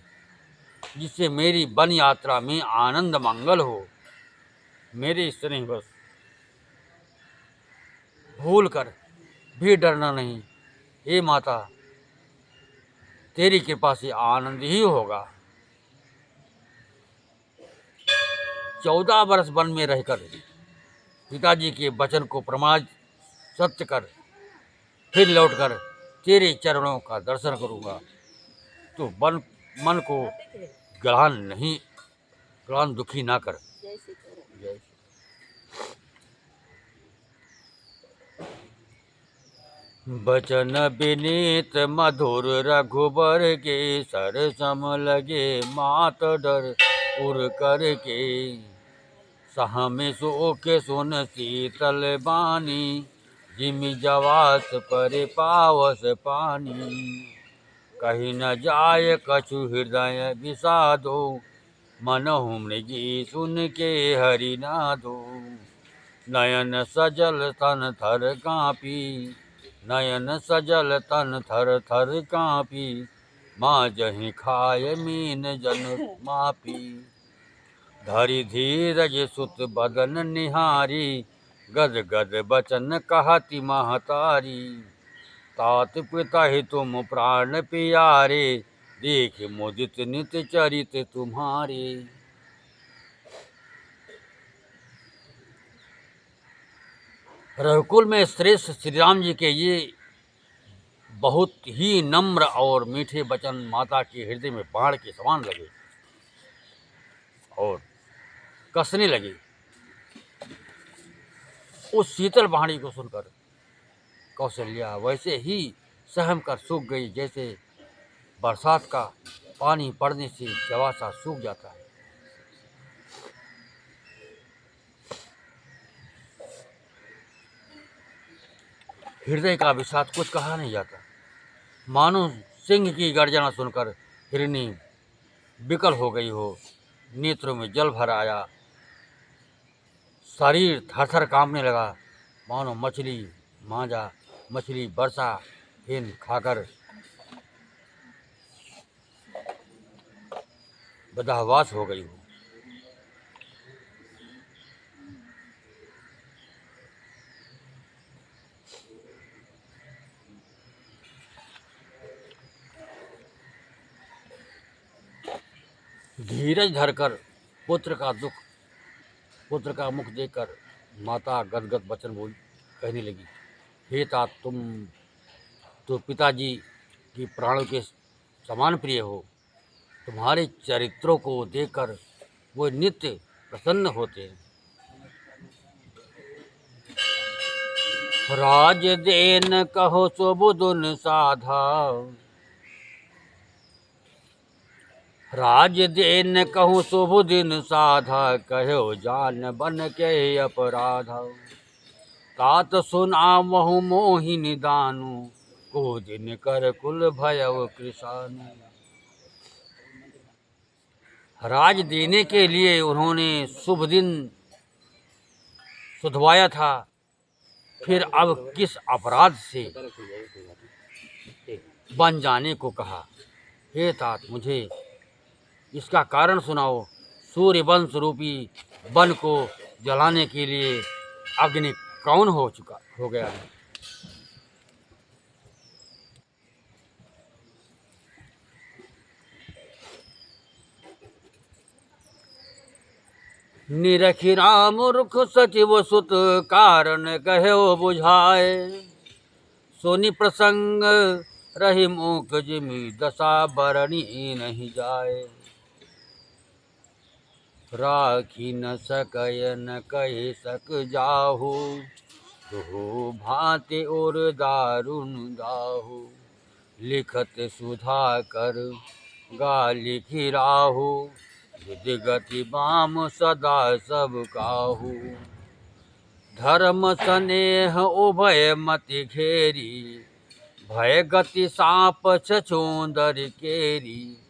जिससे मेरी वन यात्रा में आनंद मंगल हो। मेरे स्नेहवश भूल कर भी डरना नहीं। हे माता, तेरी कृपा से आनंद ही होगा। 14 वर्ष वन में रहकर पिताजी के वचन को प्रमाण सत्य कर फिर लौटकर तेरे चरणों का दर्शन करूँगा। तो मन को ग्लान दुखी ना कर। जय। बचन विनीत मधुर रघुबर के, सर सम लगे मात डर उर कर के, सहमे शोक सुन शीतल बानी, जिमि जवास पर पावस पानी, कहीं न जाय कछु हृदय विषादो, मनहु मृगी सुन के हरि नादो, नयन सजल तन थर कांपी, नयन सजल तन थर थर कांपी, माँ जहीं खाय मीन जन मापी, धरि धीरज सुत बदन निहारी, गद गद बचन कहती महतारी, तात पिता ही तुम प्राण प्यारे, देख मोदित नित चरित तुम्हारे। रघुकुल में श्रेष्ठ श्री राम जी के ये बहुत ही नम्र और मीठे वचन माता के हृदय में बाण के समान लगे और कसने लगे। उस शीतल वाणी को सुनकर कौशल्या वैसे ही सहम कर सूख गई जैसे बरसात का पानी पड़ने से जवा सा सूख जाता है। हृदय का विषाद कुछ कहा नहीं जाता। मानो सिंह की गर्जना सुनकर हिरनी विकल हो गई हो, नेत्रों में जल भर आया, शरीर थरथर कांपने लगा, मानो मछली मांझा मछली वर्षा हिन खाकर बदहवास हो गई हो। धीरज धरकर पुत्र का मुख देखकर माता गदगद वचन बोल कहने लगी, हे तात, तुम तो पिताजी की प्राणों के समान प्रिय हो। तुम्हारे चरित्रों को देखकर वो नित्य प्रसन्न होते हैं। राज देन कहो सो बुदुन साधा, राज देन कहूँ शुभ दिन साधा, कहो जान बन के अपराधा। तात सुना महु मोहिनी दानु, को दिन कर कुल भयव कृषानु। राज देने के लिए उन्होंने शुभ दिन सुधवाया था, फिर अब किस अपराध से बन जाने को कहा। हे तात, मुझे इसका कारण सुनाओ। सूर्य वंश रूपी वन को जलाने के लिए अग्नि कौन हो गया है। निरखी राम रुख सचिव सुत, कारण कहो बुझाए। सोनी प्रसंग रही मूक जिमि, दशा बरनी नहीं जाए। राखी न सकय न कह सक जाहु, दुहु भांति और दारुण दाहु। लिखत सुधा कर गा लिखी राहु, विधि गति बाम सदा सब काहू। धर्म स्नेह उभय मति घेरी, भय गति साप छछूंदर केरी।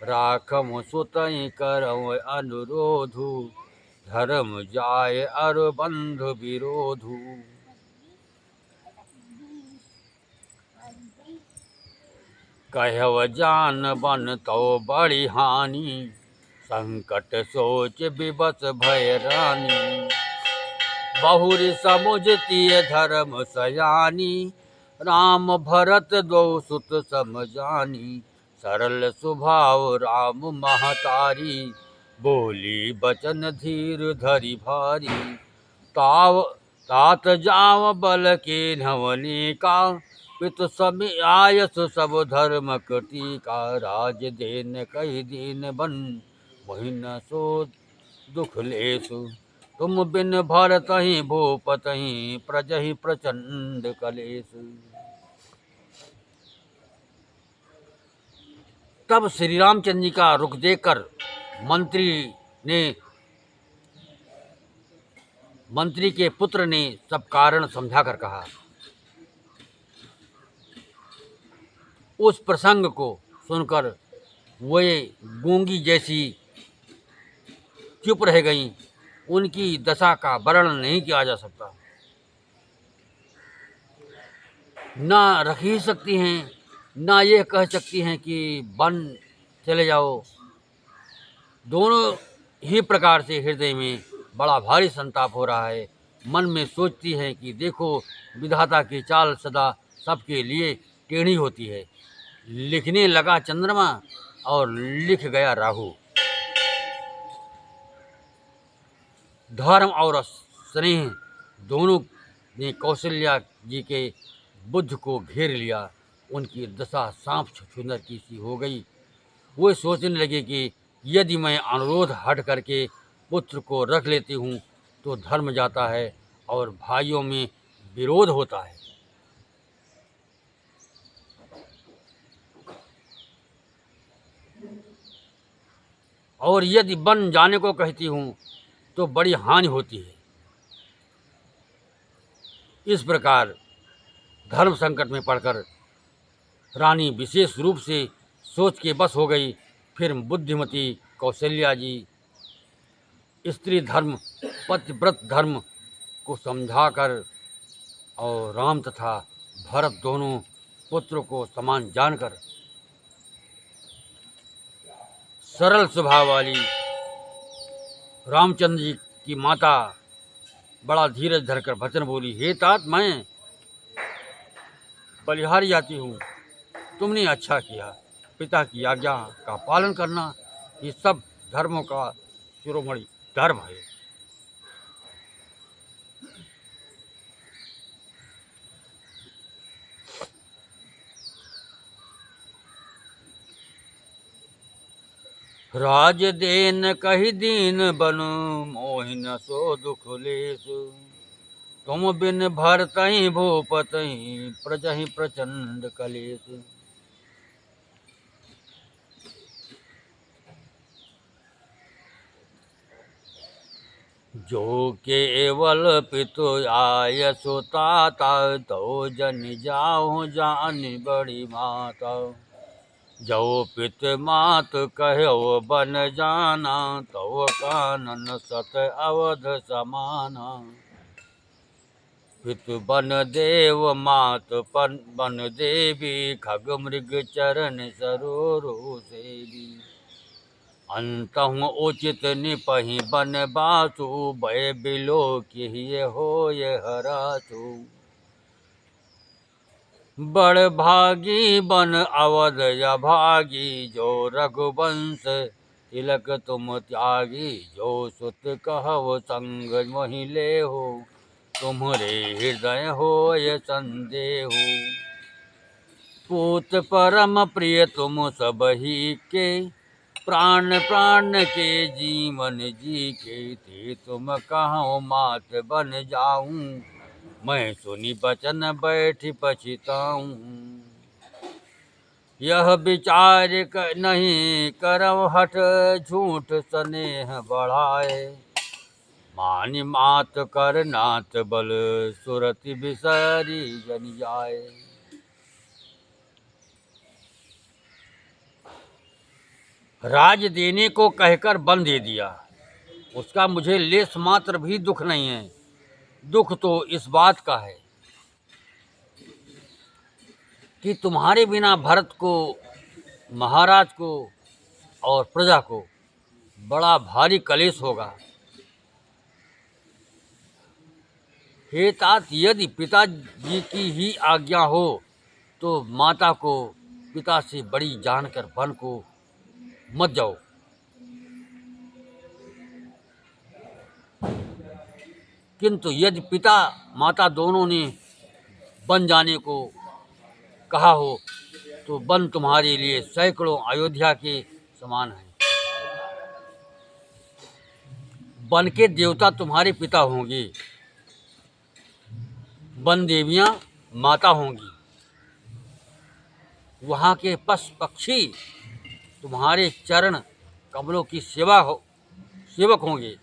राखम सुतई करऊ अनुरोधु, धर्म जाय अरु बंधु विरोधु। कहव जान बन तो बड़ी हानि, संकट सोच विवश भय रानी। बहुरी समुझती धर्म सयानी, राम भरत दो सुत समझानी। सरल स्वभाव राम महतारी, बोली बचन धीर धरि भारी। तात जाव बल के नवनी का, पितु समी आयस सब धर्म कृति का। राज देन कही दीन बन, वही न सो दुख लेसु। तुम बिन भरतहि भूपतहि, प्रजहि प्रचंड कलेस। तब श्री रामचंद्र जी का रुख देखकर मंत्री के पुत्र ने सब कारण समझाकर कहा। उस प्रसंग को सुनकर वे गूंगी जैसी चुप रह गईं। उनकी दशा का वर्णन नहीं किया जा सकता। ना रख ही सकती हैं, ना ये कह सकती हैं कि वन चले जाओ। दोनों ही प्रकार से हृदय में बड़ा भारी संताप हो रहा है। मन में सोचती हैं कि देखो, विधाता की चाल सदा सबके लिए टेढ़ी होती है, लिखने लगा चंद्रमा और लिख गया राहु। धर्म और स्नेह दोनों ने कौशल्या जी के बुद्ध को घेर लिया। उनकी दशा सांप छुछुंदर की सी हो गई। वो सोचने लगे कि यदि मैं अनुरोध हट करके पुत्र को रख लेती हूँ तो धर्म जाता है और भाइयों में विरोध होता है। और यदि बन जाने को कहती हूँ तो बड़ी हानि होती है। इस प्रकार धर्म संकट में पड़कर रानी विशेष रूप से सोच के बस हो गई। फिर बुद्धिमती कौशल्या जी स्त्री धर्म पतिव्रत धर्म को समझाकर और राम तथा भरत दोनों पुत्रों को समान जानकर सरल स्वभाव वाली रामचंद्र जी की माता बड़ा धीरज धरकर वचन बोली, हे तात, मैं बलिहारी जाती हूँ। तुमने अच्छा किया। पिता की आज्ञा का पालन करना ये सब धर्मों का शिरोमणि धर्म है। राज देन कही दीन बनु मोहिन सो दुख लेस। तुम बिन भरतहि भूपतहि प्रजहि प्रचंड कलेस। जो केवल पितु आय सुताता तो जन जाओ जान बड़ी माता। जो पित मात कहो बन जाना तो कानन सत अवध समाना। पितु बन देव मात बन देवी खग मृग चरण सरोरु सेवी। अंतहु उचित निपहि बन बासु भय बिलो किहिए होय हरासु। बड़ भागी बन अवध अभागी जो रघुवंश तिलक तुम त्यागी। जो सुत कहव संग मोहि लेहु तुम्हरे हृदय होय संदेहु। पूत परम प्रिय तुम सबहि के प्राण प्राण के जीवन जी के। थे तुम कहो मात बन जाऊं मैं सुनी बचन बैठ पछताऊं। यह विचार नहीं करव हठ झूठ स्नेह बढ़ाए। मानि मात कर नाथ बल सुरति बिसरी जन जाए। राज देने को कहकर बन दे दिया। उसका मुझे लेस मात्र भी दुख नहीं है। दुख तो इस बात का है कि तुम्हारे बिना भरत को, महाराज को और प्रजा को बड़ा भारी कलेश होगा। हे तात, यदि पिताजी की ही आज्ञा हो तो माता को पिता से बड़ी जानकर वन को मत जाओ। किंतु यदि पिता माता दोनों ने बन जाने को कहा हो तो वन तुम्हारे लिए सैकड़ों अयोध्या के समान है। वन के देवता तुम्हारे पिता होंगे। वन देवियां माता होंगी। वहाँ के पशु पक्षी तुम्हारे चरण कमलों की सेवक होंगे।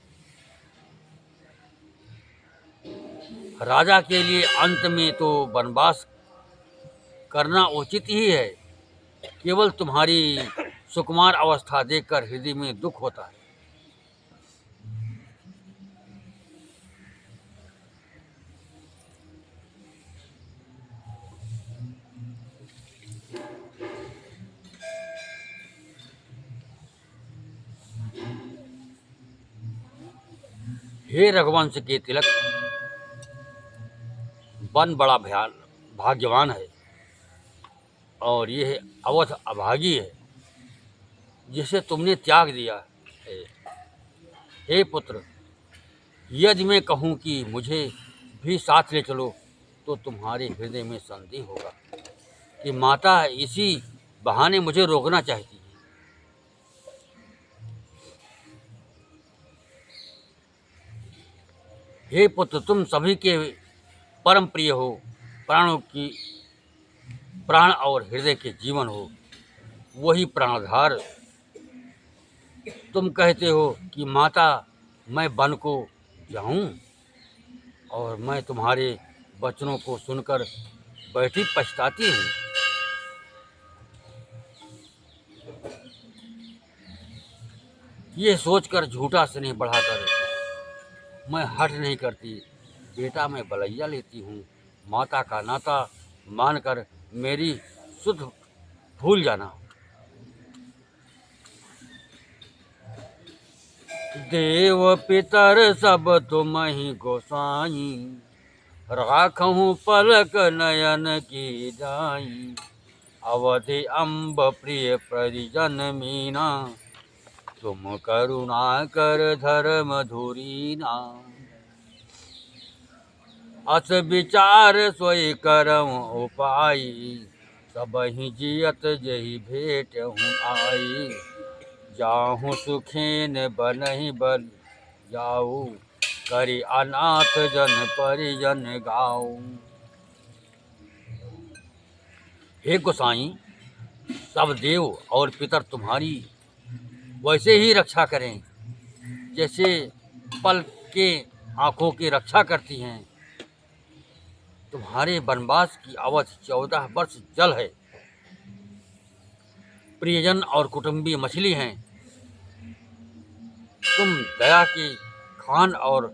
राजा के लिए अंत में तो वनवास करना उचित ही है। केवल तुम्हारी सुकुमार अवस्था देखकर हृदय में दुख होता है। हे रघुवंश के तिलक, वन बड़ा भाग्यवान है। और यह अवध अभागी है जिसे तुमने त्याग दिया है। हे पुत्र, यदि मैं कहूँ कि मुझे भी साथ ले चलो तो तुम्हारे हृदय में संदेह होगा कि माता इसी बहाने मुझे रोकना चाहती है। हे पुत्र, तुम सभी के परम प्रिय हो, प्राणों की प्राण और हृदय के जीवन हो, वही प्राणधार। तुम कहते हो कि माता मैं वन को जाऊं, और मैं तुम्हारे वचनों को सुनकर बैठी पछताती हूँ। ये सोचकर झूठा स्नेह बढ़ाकर मैं हठ नहीं करती। बेटा मैं बलैया लेती हूँ, माता का नाता मानकर मेरी सुध भूल जाना। देव पितर सब तुम ही गोसाई, राखहूँ पलक नयन की जाई। अवधि अम्ब प्रिय परिजन मीना, तुम करुणा कर धर्म धुरीना। अस विचार सोई करम उपाई, सबहि जियत जही भेट हूँ आई। जाहूँ सुखेन बनहि बल जाऊ, करी अनाथ जन परिजन गाऊ। हे गोसाई, सब देव और पितर तुम्हारी वैसे ही रक्षा करें जैसे पल के आँखों की रक्षा करती हैं। तुम्हारे वनवास की अवधि 14 वर्ष जल है। प्रियजन और कुटुंबी मछली हैं। तुम दया की खान और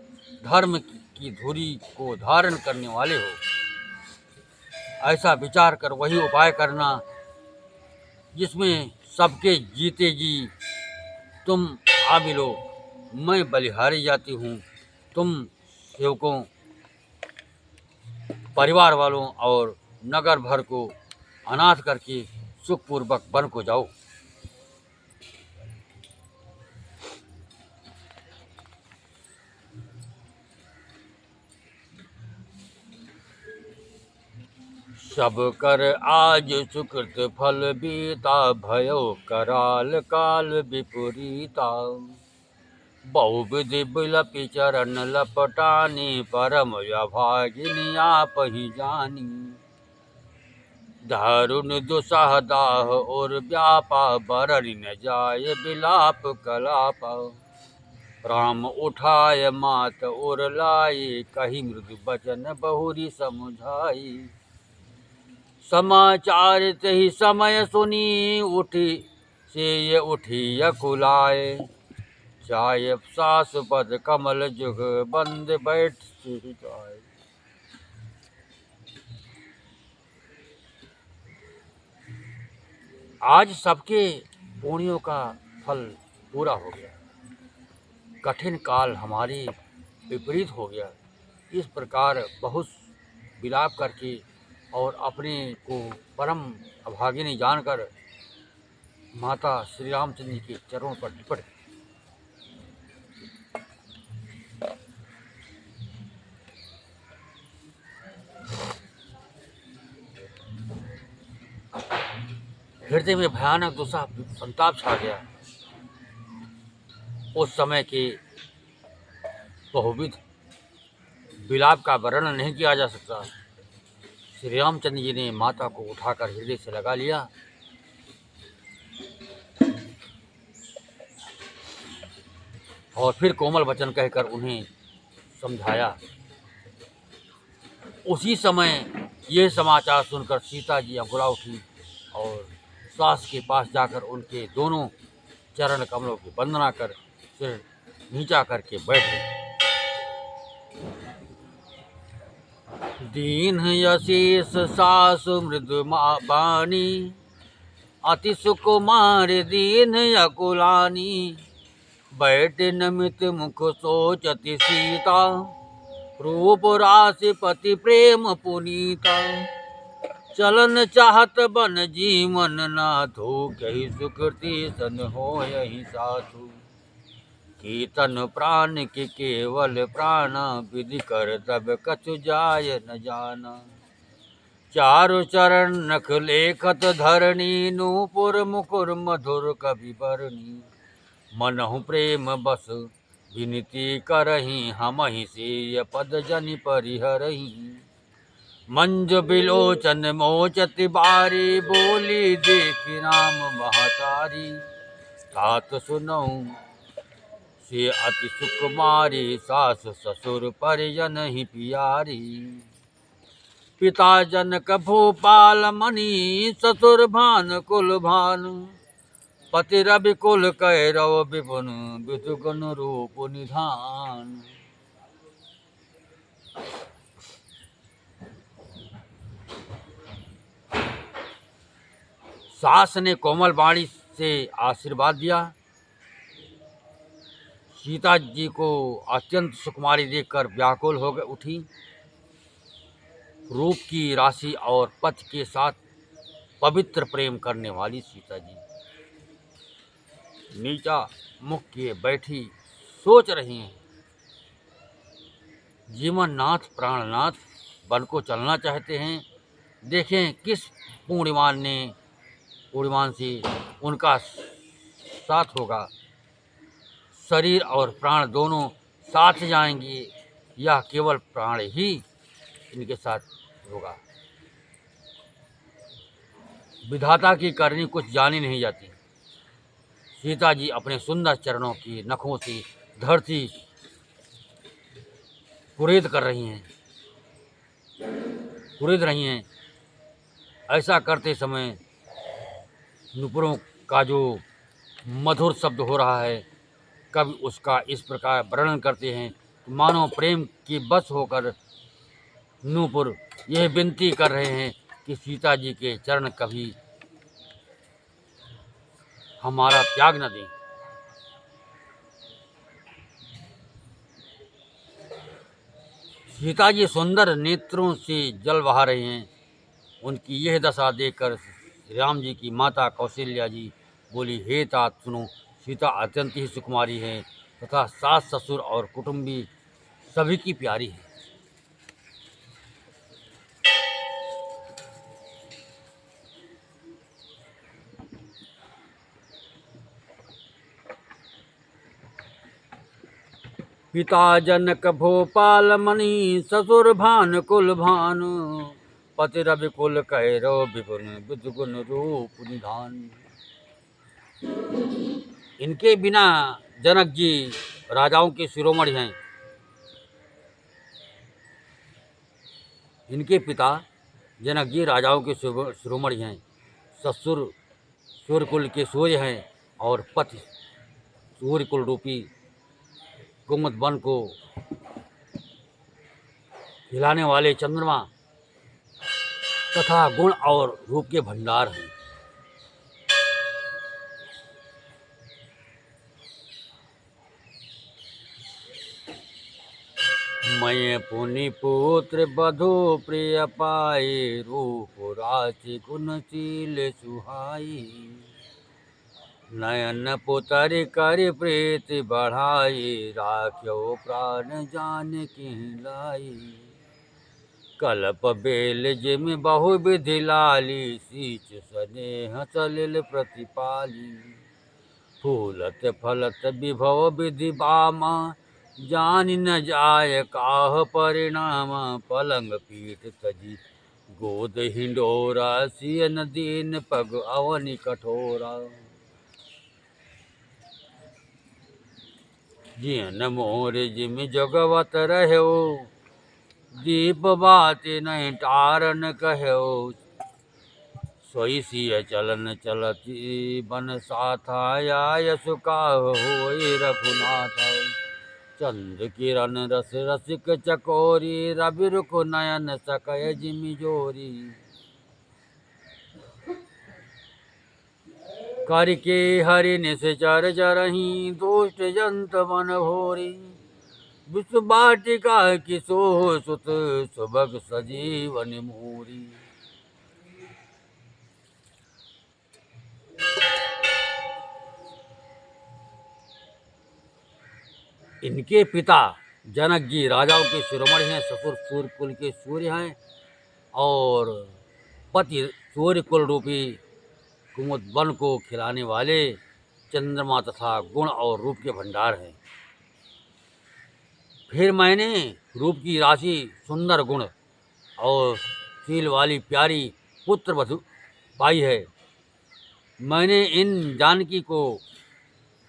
धर्म की धुरी को धारण करने वाले हो। ऐसा विचार कर वही उपाय करना जिसमें सबके जीते जी तुम आ मिलो। मैं बलिहारी जाती हूँ, तुम सेवकों, परिवार वालों और नगर भर को अनाथ करके सुखपूर्वक वन को जाओ। सब कर आज सुकृत फल बीता, भयो कराल काल विपरीता। बहुविधि बिलपि चरण लपटानी, परम अभागिनी आप ही जानी। दारुण दुसह दाह और व्यापा, बरन न जाय बिलाप कलापा। राम उठाय मात और लाई, कही मृदु बचन बहुरी समुझाई। समाचार तहि समय सुनी, उठी से ये उठी यकुलाए। चाय सास पद कमल जुग, बंद बैठ जाए। आज सबके पुण्यों का फल पूरा हो गया। कठिन काल हमारी विपरीत हो गया। इस प्रकार बहुत विलाप करके और अपने को परम अभागिनी जानकर माता श्री रामचंद्र जी के चरणों पर लिपट गई। हृदय में भयानक दुस्साह संताप छा गया। उस समय के बहुविध विलाप का वर्णन नहीं किया जा सकता। श्री रामचंद्र जी ने माता को उठाकर हृदय से लगा लिया और फिर कोमल वचन कहकर उन्हें समझाया। उसी समय यह समाचार सुनकर सीता जी अंकुरा उठी और सास के पास जाकर उनके दोनों चरण कमलों की वंदना कर सिर नीचा करके बैठ गई। दीन यशीष सासु मृदु बानी, अति सुकुमार दीन यकुलानी। बैठ नमित मुख सोचति सीता, रूप राशि पति प्रेम पुनीता। चलन चाहत बन जीवन नाथो, कही सुकृति सन हो यही साधु। कीर्तन प्राण के केवल प्राण, विधि कर तब कछु जाय न जाना। चारु चरण नख लेखत धरणी, नूपुर मुकुर मधुर कवि बरणी। मनहु प्रेम बस विनती करही, हमहि से पद जनि परिहरही। मंज बिलोचन मोचति बारी, बोली देखि राम महतारी। तात सुनऊ से अति सुकुमारी, सास ससुर परिजन ही पियारी। पिता जनक भूपाल मणि, ससुर भान कुल भानु। पति रवि कुल कैरव विपुन, विदुगुण रूप निधान। सास ने कोमल वाणी से आशीर्वाद दिया। सीता जी को अत्यंत सुकुमारी देखकर व्याकुल हो उठी। रूप की राशि और पति के साथ पवित्र प्रेम करने वाली सीता जी नीचा मुख किए बैठी सोच रही हैं। जीवन नाथ प्राणनाथ बन को चलना चाहते हैं। देखें किस पूर्णिमान से उनका साथ होगा। शरीर और प्राण दोनों साथ जाएंगे या केवल प्राण ही इनके साथ होगा। विधाता की करनी कुछ जानी नहीं जाती। सीता जी अपने सुंदर चरणों की नखों से धरती कुरेद रही हैं। ऐसा करते समय नुपुरों का जो मधुर शब्द हो रहा है, कवि उसका इस प्रकार वर्णन करते हैं। मानो प्रेम की बस होकर नूपुर यह विनती कर रहे हैं कि सीता जी के चरण कभी हमारा त्याग न दें। सीता जी सुंदर नेत्रों से जल बहा रहे हैं। उनकी यह दशा देखकर राम जी की माता कौशल्या जी बोली, हे तात सुनो, सीता अत्यंत ही सुकुमारी है तथा सास ससुर और कुटुंबी सभी की प्यारी है। पिता जनक भोपाल मणि, ससुर भान कुल भानु। पति रवि कुल कैरव विपुन, विदुगुण रूप निधान। इनके बिना जनक जी राजाओं के शिरोमणि हैं। इनके पिता जनक जी राजाओं के शिरोमणि हैं। ससुर सूर्यकुल के सूर्य हैं और पति सूर्यकुल रूपी कुमुद वन को हिलाने वाले चंद्रमा तथा गुण और रूप के भंडार हैं। मैं पुनि पुत्र बधु प्रिय पाए, रूप राशि गुणशील सुहाई। नयन पुतरि कर प्रीति बढ़ाई, राख्यो प्राण जान की लाई। कल्प बेल जिम बहु विधि लाली, सींच स्नेह सलिल प्रतिपाली। फूलत फलत विभव विधि बामा, जान न जाय काह परिणाम। पलंग पीठ तजी गोद हिंडोरा, सियन दीन पग अवनि कठोरा। जियन मोर जिम जगवत रहो, दीप बाति नहीं टारन कहो। सोई सिय चलन चलती बन साथा, आय सुकाह होई रघुनाथ। चंद्र किरण रस रसिक चकोरी, रवि रुख नयन सकय जिमि जोरी। करके हरि निश्चर चरही, दुष्ट जंत मन भोरी। विश्व वाटिका किशोर सुत, सुभग सजीवन मोरी। इनके पिता जनक जी राजाओं के शिरोमणि हैं, ससुर सूर्य कुल के सूर्य हैं और पति सूर्य कुल रूपी कुमुद वन को खिलाने वाले चंद्रमा तथा गुण और रूप के भंडार हैं। फिर मैंने रूप की राशि, सुंदर गुण और शील वाली प्यारी पुत्र वधु पाई है। मैंने इन जानकी को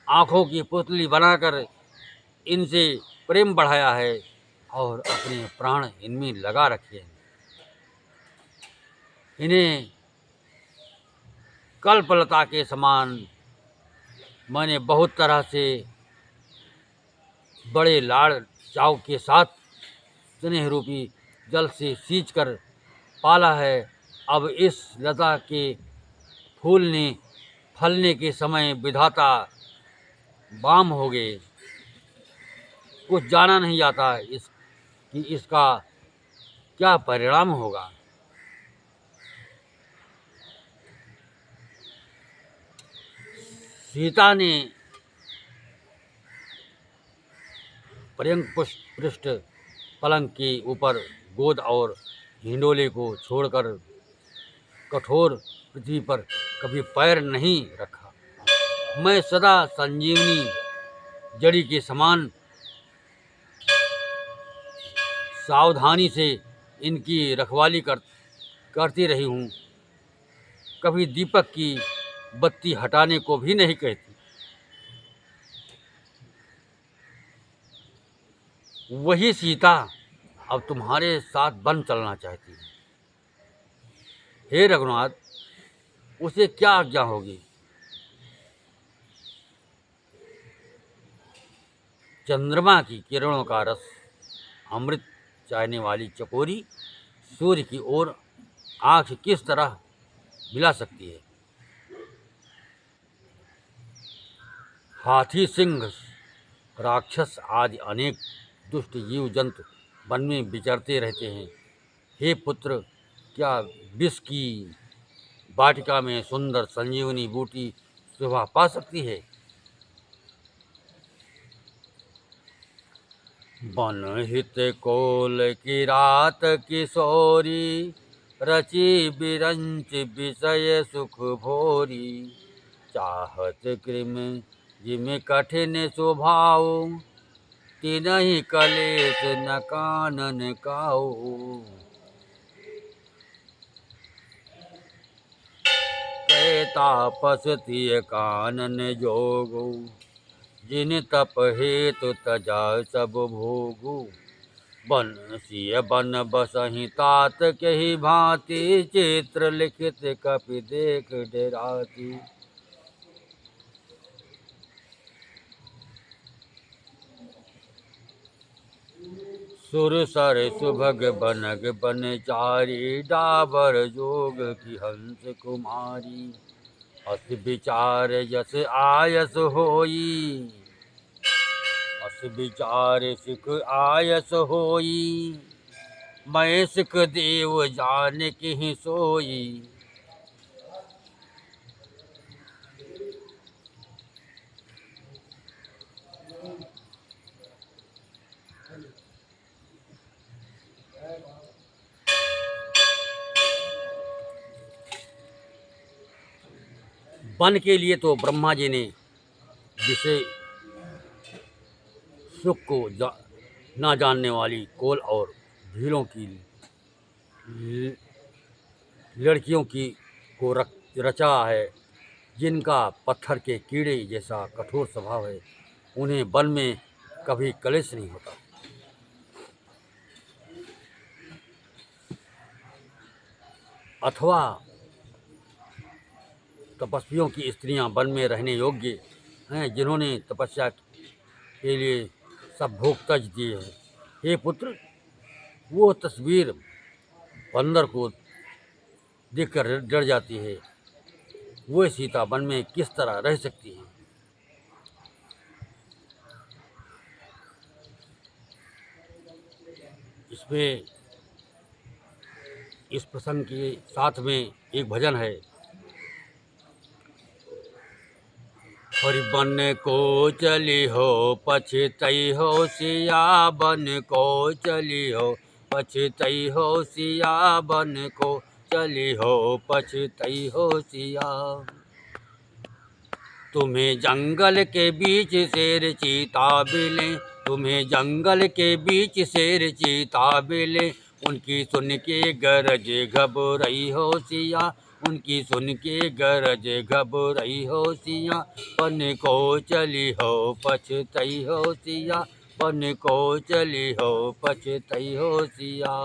आँखों की पुतली बनाकर इनसे प्रेम बढ़ाया है और अपने प्राण इनमें लगा रखे हैं। इन्हें कल्पलता के समान मैंने बहुत तरह से बड़े लाड़ चाव के साथ स्नेह रूपी जल से सींच कर पाला है। अब इस लता के फूलने फलने के समय विधाता बाम हो गए। कुछ जाना नहीं जाता कि इसका क्या परिणाम होगा। सीता ने पर्यंक पृष्ठ पलंग के ऊपर गोद और हिंडोले को छोड़कर कठोर पृथ्वी पर कभी पैर नहीं रखा। मैं सदा संजीवनी जड़ी के समान सावधानी से इनकी रखवाली करती रही हूँ। कभी दीपक की बत्ती हटाने को भी नहीं कहती। वही सीता अब तुम्हारे साथ वन चलना चाहती है। हे रघुनाथ, उसे क्या आज्ञा होगी? चंद्रमा की किरणों का रस अमृत चाहने वाली चकोरी सूर्य की ओर आंख किस तरह मिला सकती है? हाथी, सिंह, राक्षस आदि अनेक दुष्ट जीव जंतु वन में विचरते रहते हैं। हे पुत्र, क्या विष की वाटिका में सुंदर संजीवनी बूटी शोभा पा सकती है? वन हित कोल की रात किशोरी, रची बिरंच विषय सुख भोरी। चाहत कृम जिम कठिन स्वभाव, तिनहि कलेश न कानन काऊ। कै तापस तिय कानन जोगु, जिन तप हेतु तजा सब भोगु। बंसिय बन बसहि तात कही भांति, चित्र लिखित कपि देख डराती। सुर सर सुभग बनग बनचारी, डाबर जोग की हंस कुमारी। अस विचार यस आयस होई, अस विचार सुख आयस होई। मैं सुख देव जान की सोई। वन के लिए तो ब्रह्मा जी ने विषय सुख को ना जानने वाली कोल और भीलों की लड़कियों की को रचा है, जिनका पत्थर के कीड़े जैसा कठोर स्वभाव है। उन्हें वन में कभी कलेश नहीं होता। अथवा तपस्वियों की स्त्रियां वन में रहने योग्य हैं, जिन्होंने तपस्या के लिए सब भोग तज दिए हैं। हे पुत्र, वो तस्वीर बंदर को देखकर डर जाती है। वो सीता वन में किस तरह रह सकती है? इसमें इस प्रसंग के साथ में एक भजन है। और बन को चली हो पछतई हो सिया, बन को चली हो पछतई हो सिया, बन को चली हो पछतई हो सिया। तुम्हें जंगल के बीच शेर चीता मिले, तुम्हें जंगल के बीच शेर चीता मिले, उनकी सुन के गरज घबराई हो सिया, उनकी सुन के गरज घबराई हो सिया, बन को चली हो पछतई हो सिया, बन को चली हो पछतई हो सिया।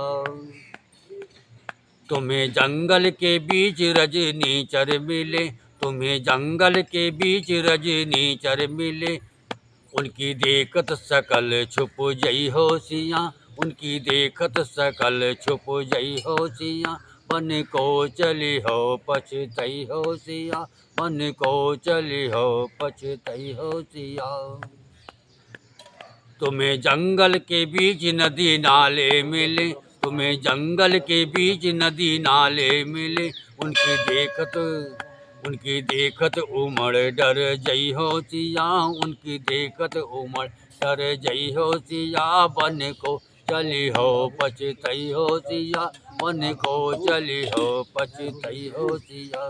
तुम्हें जंगल के बीच रजनीचर मिले, तुम्हें जंगल के बीच रजनीचर मिले, उनकी देखत सकल छुप जई हो सिया, उनकी देखत सकल छुप जई हो सिया, बन को चली हो पछतई हो सिया, बन को चली हो पछतई हो सिया। तुम्हें जंगल के बीच नदी नाले मिले, तुम्हें जंगल के बीच नदी नाले मिले, उनकी देखत उमड़ डर जई हो सिया, उनकी देखत उमड़ डर जई हो सिया, बन को चली हो पछतई हो सिया, बन को चली हो पछतई हो सिया।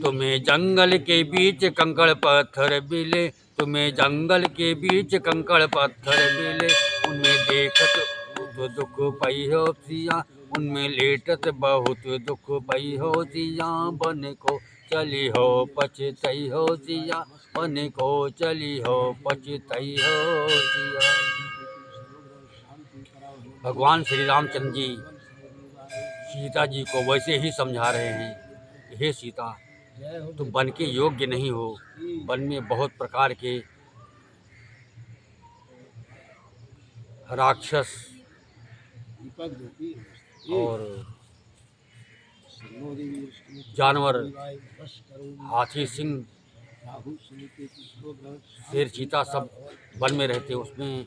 तुम्हें जंगल के बीच कंकड़ पत्थर मिले, तुम्हें जंगल के बीच कंकड़ पत्थर मिले, उनमें देखत दुख पई हो सिया, उनमें लेटत बहुत दुख पई हो सिया, बन को चली हो पछतई हो सिया, बन को चली हो पछतई हो सिया। भगवान श्री रामचंद्र जी सीता जी को वैसे ही समझा रहे हैं, हे सीता, तुम वन के योग्य नहीं हो, वन में बहुत प्रकार के राक्षस और जानवर, हाथी, सिंह, शेर, चीता सब वन में रहते, उसमें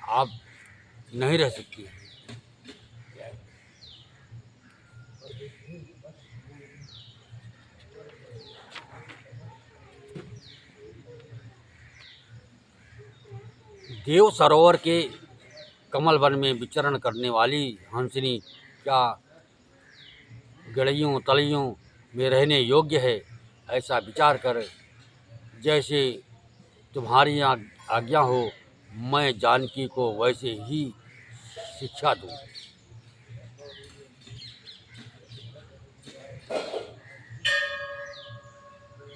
आप नहीं रह सकती। देव सरोवर के कमल वन में विचरण करने वाली हंसनी क्या गड़ियों तलियों में रहने योग्य है, ऐसा विचार कर जैसे तुम्हारी आज्ञा हो, मैं जानकी को वैसे ही शिक्षा दूँ।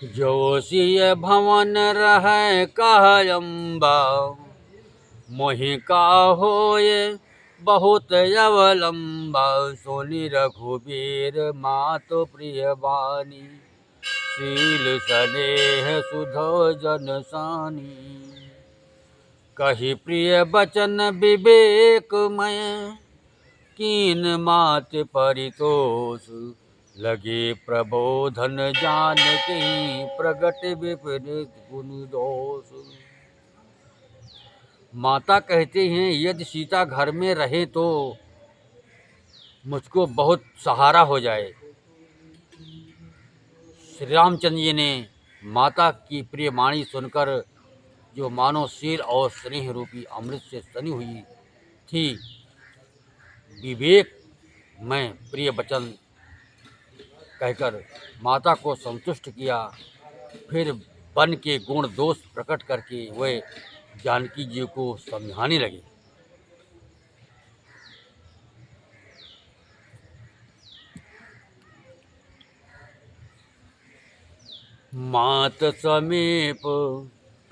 जो सिय भवन रह कहम्बा, मोहि का होए बहुत अवलंबा, सोनि रघुबीर मातु प्रिय बानी, शील स्नेह सुधो जन सानी, कही प्रिय बचन विवेकमय, कीन मात परितोष, लगे प्रबोधन जानकी, प्रगट विपरीत गुण दोष। माता कहते हैं, यदि सीता घर में रहे तो मुझको बहुत सहारा हो जाए। श्री रामचंद्र जी ने माता की प्रिय वाणी सुनकर, जो मानो शील और स्नेह रूपी अमृत से सनी हुई थी, विवेक में प्रिय वचन कहकर माता को संतुष्ट किया। फिर वन के गुण दोष प्रकट करके वे जानकी जी को समझाने लगे। मात समीप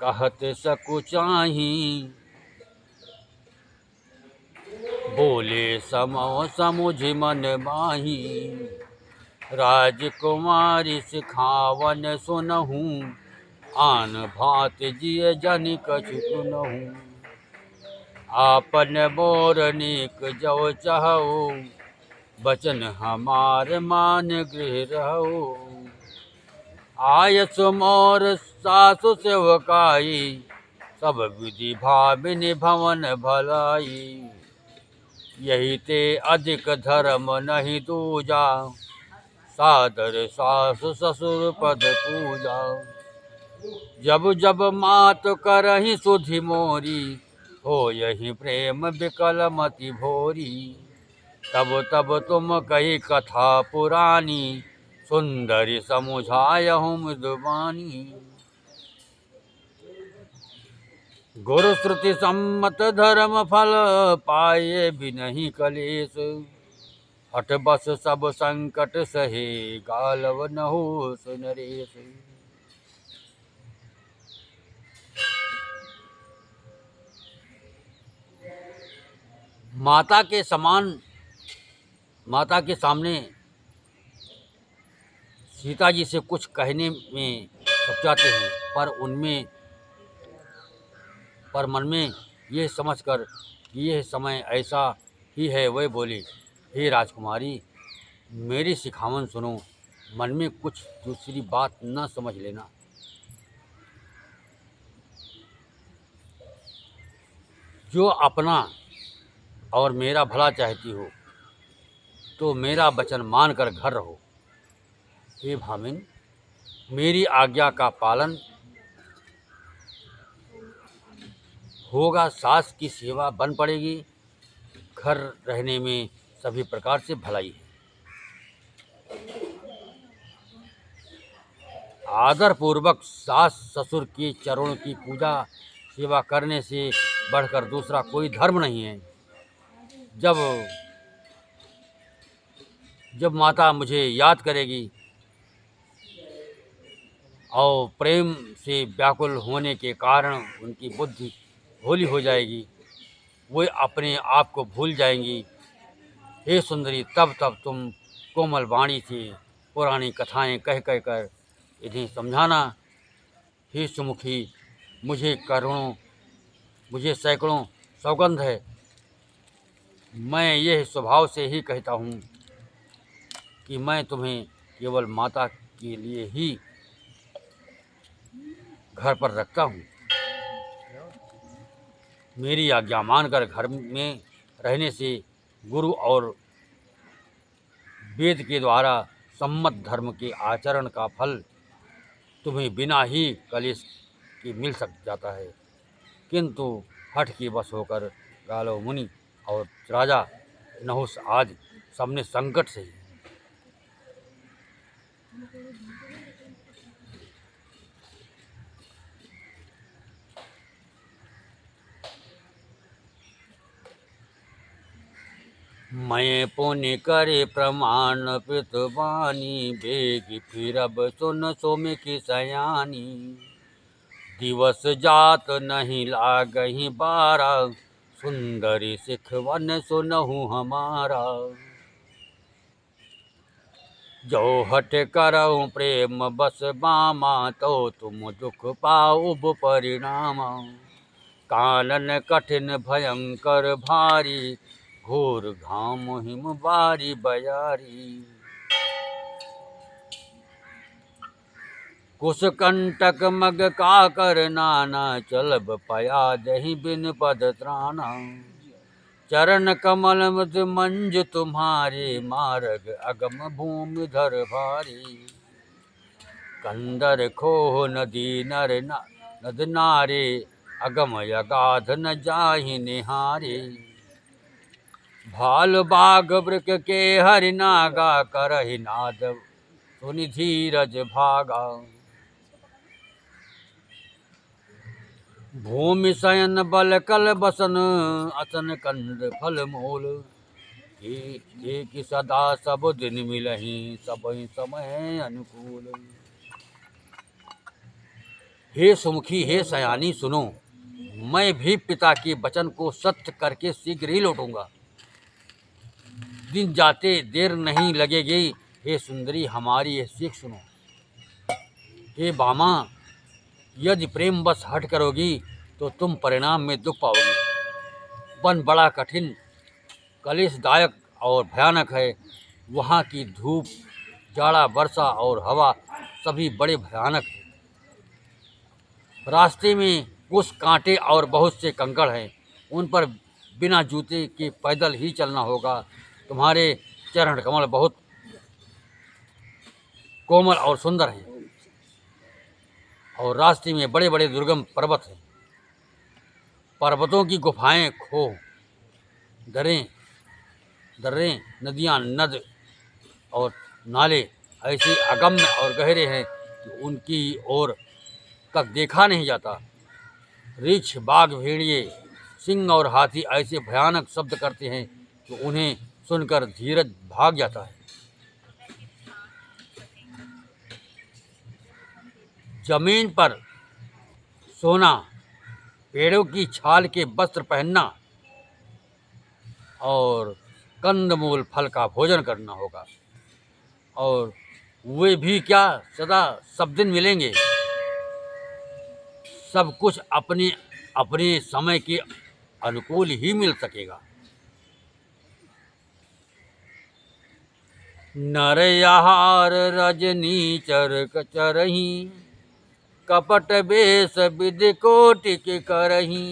कहत सकुचाही, बोले समो समुझ मन माही, राजकुमारी सिखावन सुनहूँ, आन भात जिय जन कछु सुनहूँ, आपन मोर नीक जो चाहो, बचन हमार मान गृह रहो, आयस मोर सासु सेवकाई, सब विधि भाविनी भवन भलाई, यही ते अधिक धर्म नहीं दूजा, सादर सासु ससुर पद पूजा। जब जब मात करहि सुधि मोरी, हो यही प्रेम बिकल मति भोरी। तब तब तुम कही कथा पुरानी, सुंदरी समुझायहु मृदुबानी। गुरु श्रुति सम्मत धर्म फल, पाए बिनहि कलेश। हठ बस सब संकट सहे, गालव नहुस नरेश। माता के समान, माता के सामने सीता जी से कुछ कहने में सचाते हैं, पर मन में यह समझकर कि यह समय ऐसा ही है, वह बोले, हे राजकुमारी, मेरी सिखावन सुनो, मन में कुछ दूसरी बात न समझ लेना। जो अपना और मेरा भला चाहती हो तो मेरा वचन मानकर घर रहो। हे भामिन, मेरी आज्ञा का पालन होगा, सास की सेवा बन पड़ेगी, घर रहने में सभी प्रकार से भलाई है। आदर पूर्वक सास ससुर के चरणों की पूजा सेवा करने से बढ़कर दूसरा कोई धर्म नहीं है। जब माता मुझे याद करेगी और प्रेम से व्याकुल होने के कारण उनकी बुद्धि भोली हो जाएगी, वे अपने आप को भूल जाएंगी। हे सुंदरी, तब तुम कोमल वाणी से पुरानी कथाएं कह कर इन्हें समझाना। हे सुमुखी, मुझे सैकड़ों सौगंध है, मैं यह स्वभाव से ही कहता हूँ कि मैं तुम्हें केवल माता के लिए ही घर पर रखता हूँ। मेरी आज्ञा मानकर घर में रहने से गुरु और वेद के द्वारा सम्मत धर्म के आचरण का फल तुम्हें बिना ही कलेश के मिल सक जाता है, किंतु हठ के वश होकर गालव मुनि और राजा नहुस आदि सबने संकट से ही। मैं पुण्य करे प्रमाण पितवानी, बेग फिरब सुन सोमिखी सयानी। दिवस जात नहीं लागहि बारा, सुंदरी सिखवन सुनहु हमारा। जो हट करऊँ प्रेम बस बामा, तो तुम दुख पाउब परिणामा। कानन कठिन भयंकर भारी, घोर घाम हिम बारी बयारी। कुश कंटक मग काकर नाना, चलब पया दही बिन पद त्राना। चरण कमल मृद मंज तुम्हारे, मार्ग अगम भूमि धर भारी। कंदर खोह नदी नद नारे, अगम अगाध न जाहि निहारे। भाल बाग वृक के हरि नागा, करहि नाद सुनि धीरज भागा। भूमि शयन बल कल बसन, असन कंद फल मूल। एक सदा सब दिन मिलहि, सबहि समय अनुकूल। हे सुमुखी, हे सयानी, सुनो, मैं भी पिता के वचन को सत्य करके शीघ्र ही लौटूंगा। दिन जाते देर नहीं लगेगी। हे सुंदरी, हमारी यह सीख सुनो। हे बामा, यदि प्रेम बस हट करोगी तो तुम परिणाम में दुख पाओगी। वन बड़ा कठिन, कलेशदायक और भयानक है। वहाँ की धूप, जाड़ा, वर्षा और हवा सभी बड़े भयानक हैं। रास्ते में कुछ कांटे और बहुत से कंकड़ हैं, उन पर बिना जूते के पैदल ही चलना होगा। तुम्हारे चरण कमल बहुत कोमल और सुंदर हैं और रास्ते में बड़े बड़े दुर्गम पर्वत हैं। पर्वतों की गुफाएं, खो, दर्रे, नदियाँ, नद और नाले ऐसे अगम्य और गहरे हैं कि उनकी ओर तक देखा नहीं जाता। रीछ, बाघ, भेड़िए, सिंह और हाथी ऐसे भयानक शब्द करते हैं कि उन्हें सुनकर धीरज भाग जाता है। जमीन पर सोना, पेड़ों की छाल के वस्त्र पहनना और कंदमूल फल का भोजन करना होगा। और वे भी क्या सदा सब दिन मिलेंगे। सब कुछ अपने अपने समय के अनुकूल ही मिल सकेगा। नरयार रजनी चरही, कपट बेस विधि कोटिक करही।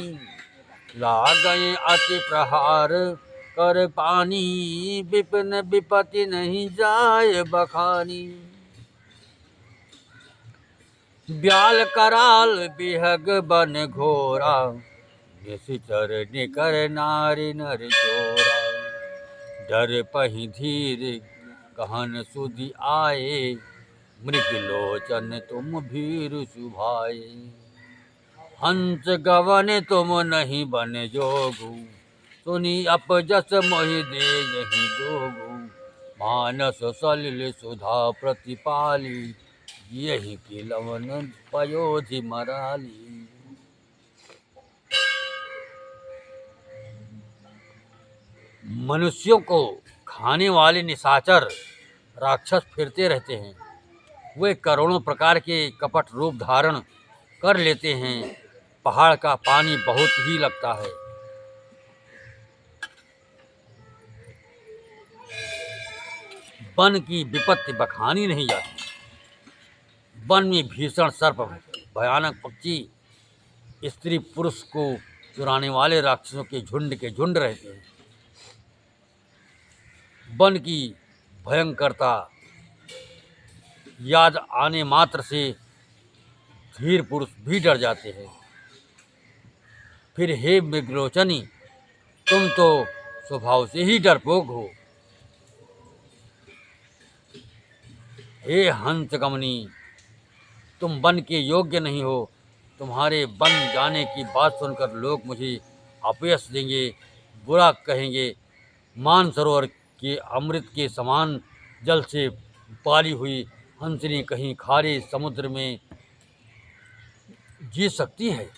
लागय अति प्रहार कर पानी, विपिन विपति नहीं जाय बखानी। ब्याल कराल बिहग बन घोरा, निशिचर निकर नारी नर चोरा। डर पहि धीर कहन सुधि आए, मृग लोचन तुम भीरु सुभाए। हंस गवन तुम नहीं बन जोगु, सुनी अपजस मोहि दे नहीं जोगु। मानस सलिल सुधा प्रतिपाली, यही की लवन पयोधि मराली। मनुष्यों को खाने वाले निशाचर राक्षस फिरते रहते हैं। वे करोड़ों प्रकार के कपट रूप धारण कर लेते हैं। पहाड़ का पानी बहुत ही लगता है। वन की विपत्ति बखानी नहीं जाती। वन में भीषण सर्प, भयानक पक्षी, स्त्री पुरुष को चुराने वाले राक्षसों के झुंड रहते हैं। वन की भयंकरता याद आने मात्र से धीर पुरुष भी डर जाते हैं। फिर हे मृगलोचनी, तुम तो स्वभाव से ही डरपोक हो। हे हंसगमनी, तुम वन के योग्य नहीं हो। तुम्हारे वन जाने की बात सुनकर लोग मुझे अपयश देंगे, बुरा कहेंगे। मानसरोवर के अमृत के समान जल से पाली हुई हंसनी कहीं खारे समुद्र में जी सकती है।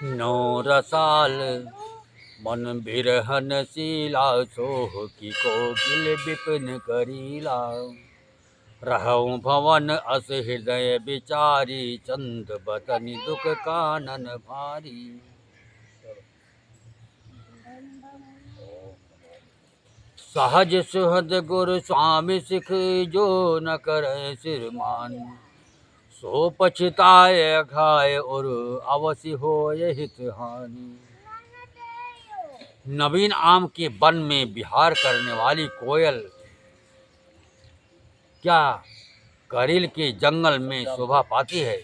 नौ रसाल मन बिरहन शीला, सोह की कोकिल विपिन करीला। रहऊं भवन अस हृदय विचारी, चंद बतनि दुख कानन भारी। सहज सुहद गुरु स्वामी सिख, जो न करे सिर मान। सो पछताए घाय और अवश्य होय हित हानि। नवीन आम के वन में विहार करने वाली कोयल क्या करील के जंगल में शोभा पाती है।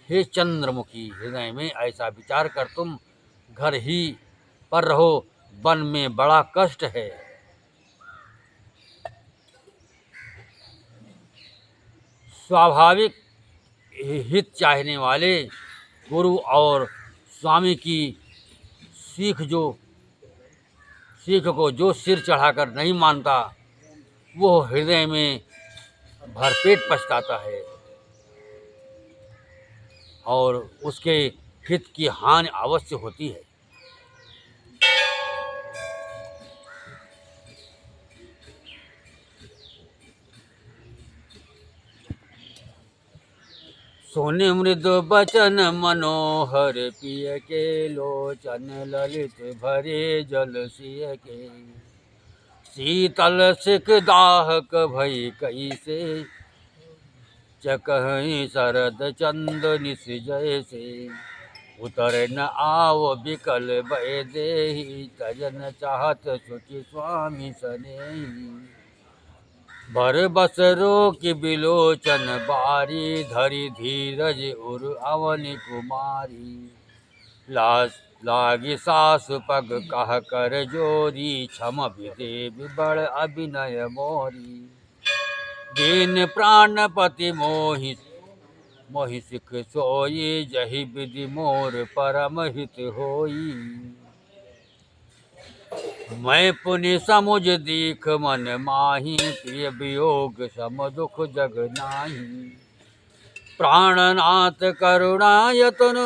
हे चंद्रमुखी, हृदय में ऐसा विचार कर तुम घर ही पर रहो। वन में बड़ा कष्ट है। स्वाभाविक हित चाहने वाले गुरु और स्वामी की सीख को जो सिर चढ़ाकर नहीं मानता, वो हृदय में भरपेट पछताता है और उसके हित की हानि अवश्य होती है। सोने मृदु बचन मनोहर, पिय के लोचन ललित भरे जल सिय के। शीतल सिख दाहक भई कैसे, कहीं शरद चंद निस जैसे, उतर न आओ बिकल भय देहि, तजन चाहत सुचि स्वामी सनेहि। भर बसरो की बिलोचन बारी, धरि धीरज उर अवनि कुमारी। लागी सासु पग कह कर जोरी, क्षम विधे विबल अभिनय मोरी। दीन प्राणपति मोहि मोहि सिख सोई, जहि विधि मोर परम हित होई। मैं पुनि समुझ दीख मन माही, प्रिय वियोग सम दुख जग नाही। प्राणनाथ करुणायतन,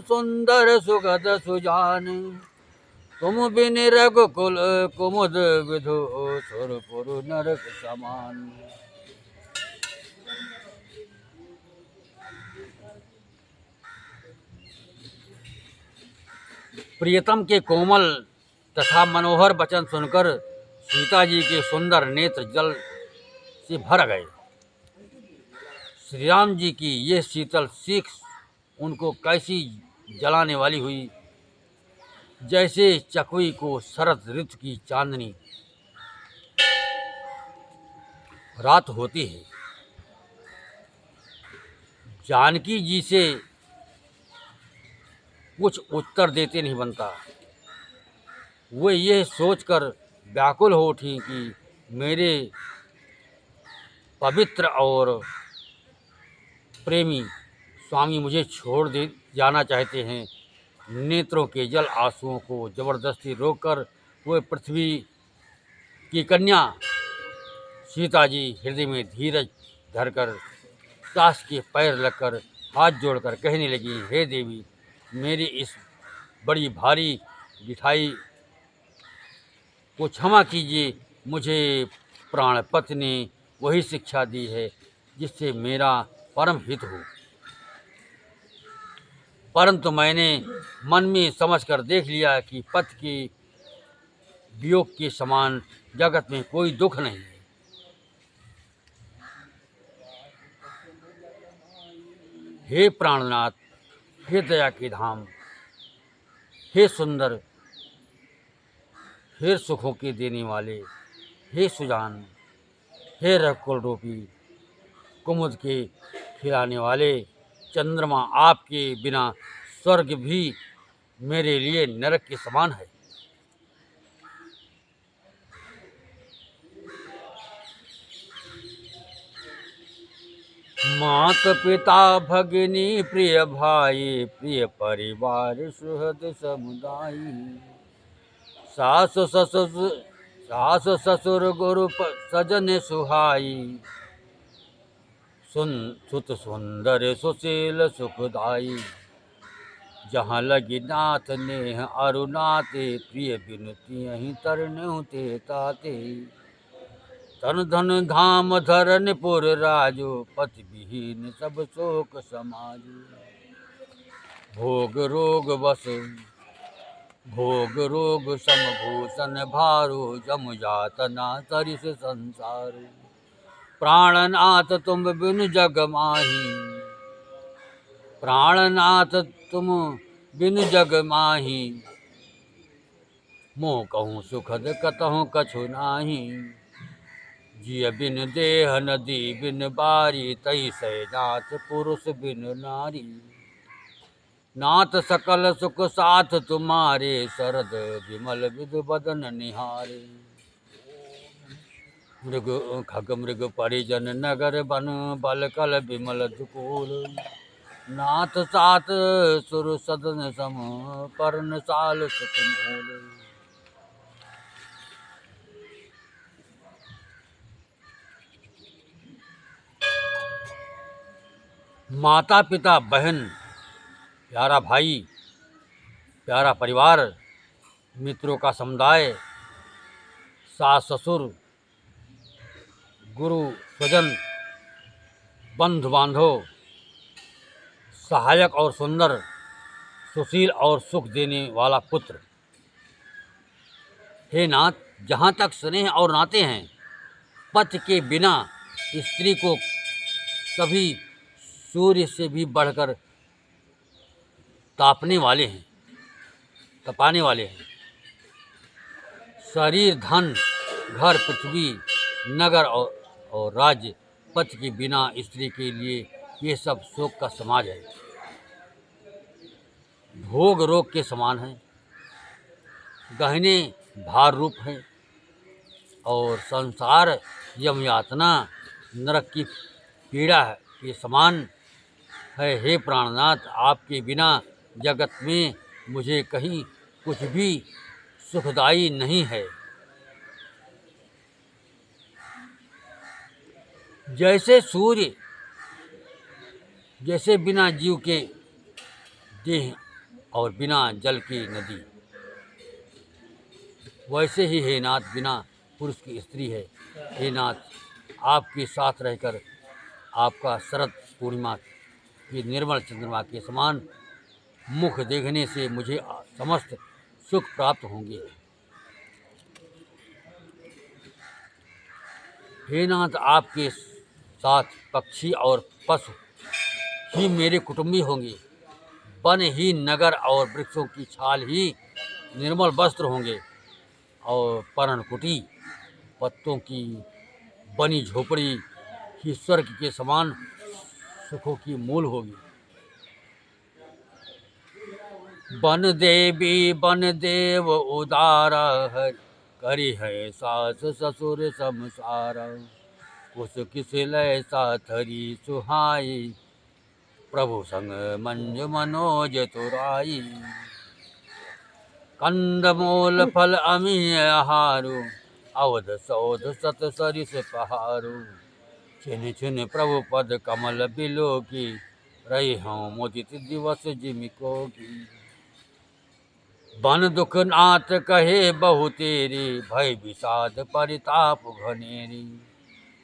सुंदर सुगत सुजान। तुम बिन रघुकुल कुमुद विधु, सुरपुर नरक समान। प्रियतम के कोमल तथा मनोहर वचन सुनकर सीता जी के सुंदर नेत्र जल से भर गए। श्री राम जी की यह शीतल सीख उनको कैसी जलाने वाली हुई, जैसे चकोई को शरद ऋतु की चांदनी रात होती है। जानकी जी से कुछ उत्तर देते नहीं बनता। वे यह सोचकर व्याकुल हो उठी कि मेरे पवित्र और प्रेमी स्वामी मुझे छोड़ दे जाना चाहते हैं। नेत्रों के जल आंसुओं को जबरदस्ती रोककर वे पृथ्वी की कन्या सीता जी हृदय में धीरज धरकर सास के पैर लगकर हाथ जोड़कर कहने लगी, हे देवी, मेरी इस बड़ी भारी बिठाई को क्षमा कीजिए। मुझे प्राणपति ने वही शिक्षा दी है जिससे मेरा परम हित हो, परंतु मैंने मन में समझकर देख लिया कि पति के वियोग के समान जगत में कोई दुख नहीं है। हे प्राणनाथ, हे दया के धाम, हे सुंदर, हे सुखों के देने वाले, हे सुजान, हे रघुकुल रूपी कुमुद के खिलाने वाले चंद्रमा, आपके बिना स्वर्ग भी मेरे लिए नरक के समान है। मात पिता भगिनी प्रिय भाई, प्रिय परिवार सुहृद समुदाय। सास ससुर गुरु सजन सुहाई, सुत सुंदर सुशील सुखदाई। जहाँ लगी नाथ नेह अरुनाते, प्रिय बिनती यहीं तरनु ते ताते। तन धन धाम धरनपुर राजो, पति विहीन सब शोक समाजो। भोग रोग सम भूषण भारो, जम जातना तरिस संसारो। प्राणनाथ तुम बिन जग माही, प्राणनाथ तुम बिन जग माही। मोह कहूँ सुखद कतहु कछु नाही। जिय बिन देह नदी बिन बारी, तई सै नाथ पुरुष बिन नारी। नाथ सकल सुख साथ तुम्हारे, शरद विमल विधु बदन निहारे। खग मृग परिजन नगर बन, बल कल विमल दुकूल। नाथ साथ सुर सदन सम, पर्णशाल सुख मूल। माता पिता बहन, प्यारा भाई, प्यारा परिवार, मित्रों का समुदाय, सास ससुर, गुरु स्वजन, बंधु बांधव, सहायक और सुंदर, सुशील और सुख देने वाला पुत्र। हे नाथ, जहाँ तक स्नेह और नाते हैं, पति के बिना स्त्री को सभी सूर्य से भी बढ़कर तपाने वाले हैं। शरीर, धन, घर, पृथ्वी, नगर और राज्य, पति के बिना स्त्री के लिए ये सब शोक का समाज है। भोग रोग के समान है, गहने भार रूप हैं और संसार यम यातना नरक की पीड़ा के समान है। हे प्राणनाथ, आपके बिना जगत में मुझे कहीं कुछ भी सुखदायी नहीं है। जैसे सूर्य, जैसे बिना जीव के देह और बिना जल की नदी, वैसे ही हे नाथ बिना पुरुष की स्त्री है। हे नाथ, आपके साथ रहकर आपका शरद पूर्णिमा की निर्मल चंद्रमा के समान मुख देखने से मुझे समस्त सुख प्राप्त होंगे। हे नाथ, आपके साथ पक्षी और पशु ही मेरे कुटुंबी होंगे। वन ही नगर और वृक्षों की छाल ही निर्मल वस्त्र होंगे और पर्णकुटी पत्तों की बनी झोपड़ी ही स्वर्ग के समान सुखों की मूल होगी। वन देवी वन देव उदारा है, करी है सास ससुर समसारा। उस किस लय साथरी सुहाई, प्रभु संग मंज मनोज तुराई। कंदमूल फल अमीय आहारू, अवध सौध सत सरिस पहारू। छिन छिन प्रभु पद कमल बिलो की, रही हूँ मुदित दिवस जिमिको की। बन दुख नाथ कहे बहु तेरी, भय विषाद परिताप घनेरी।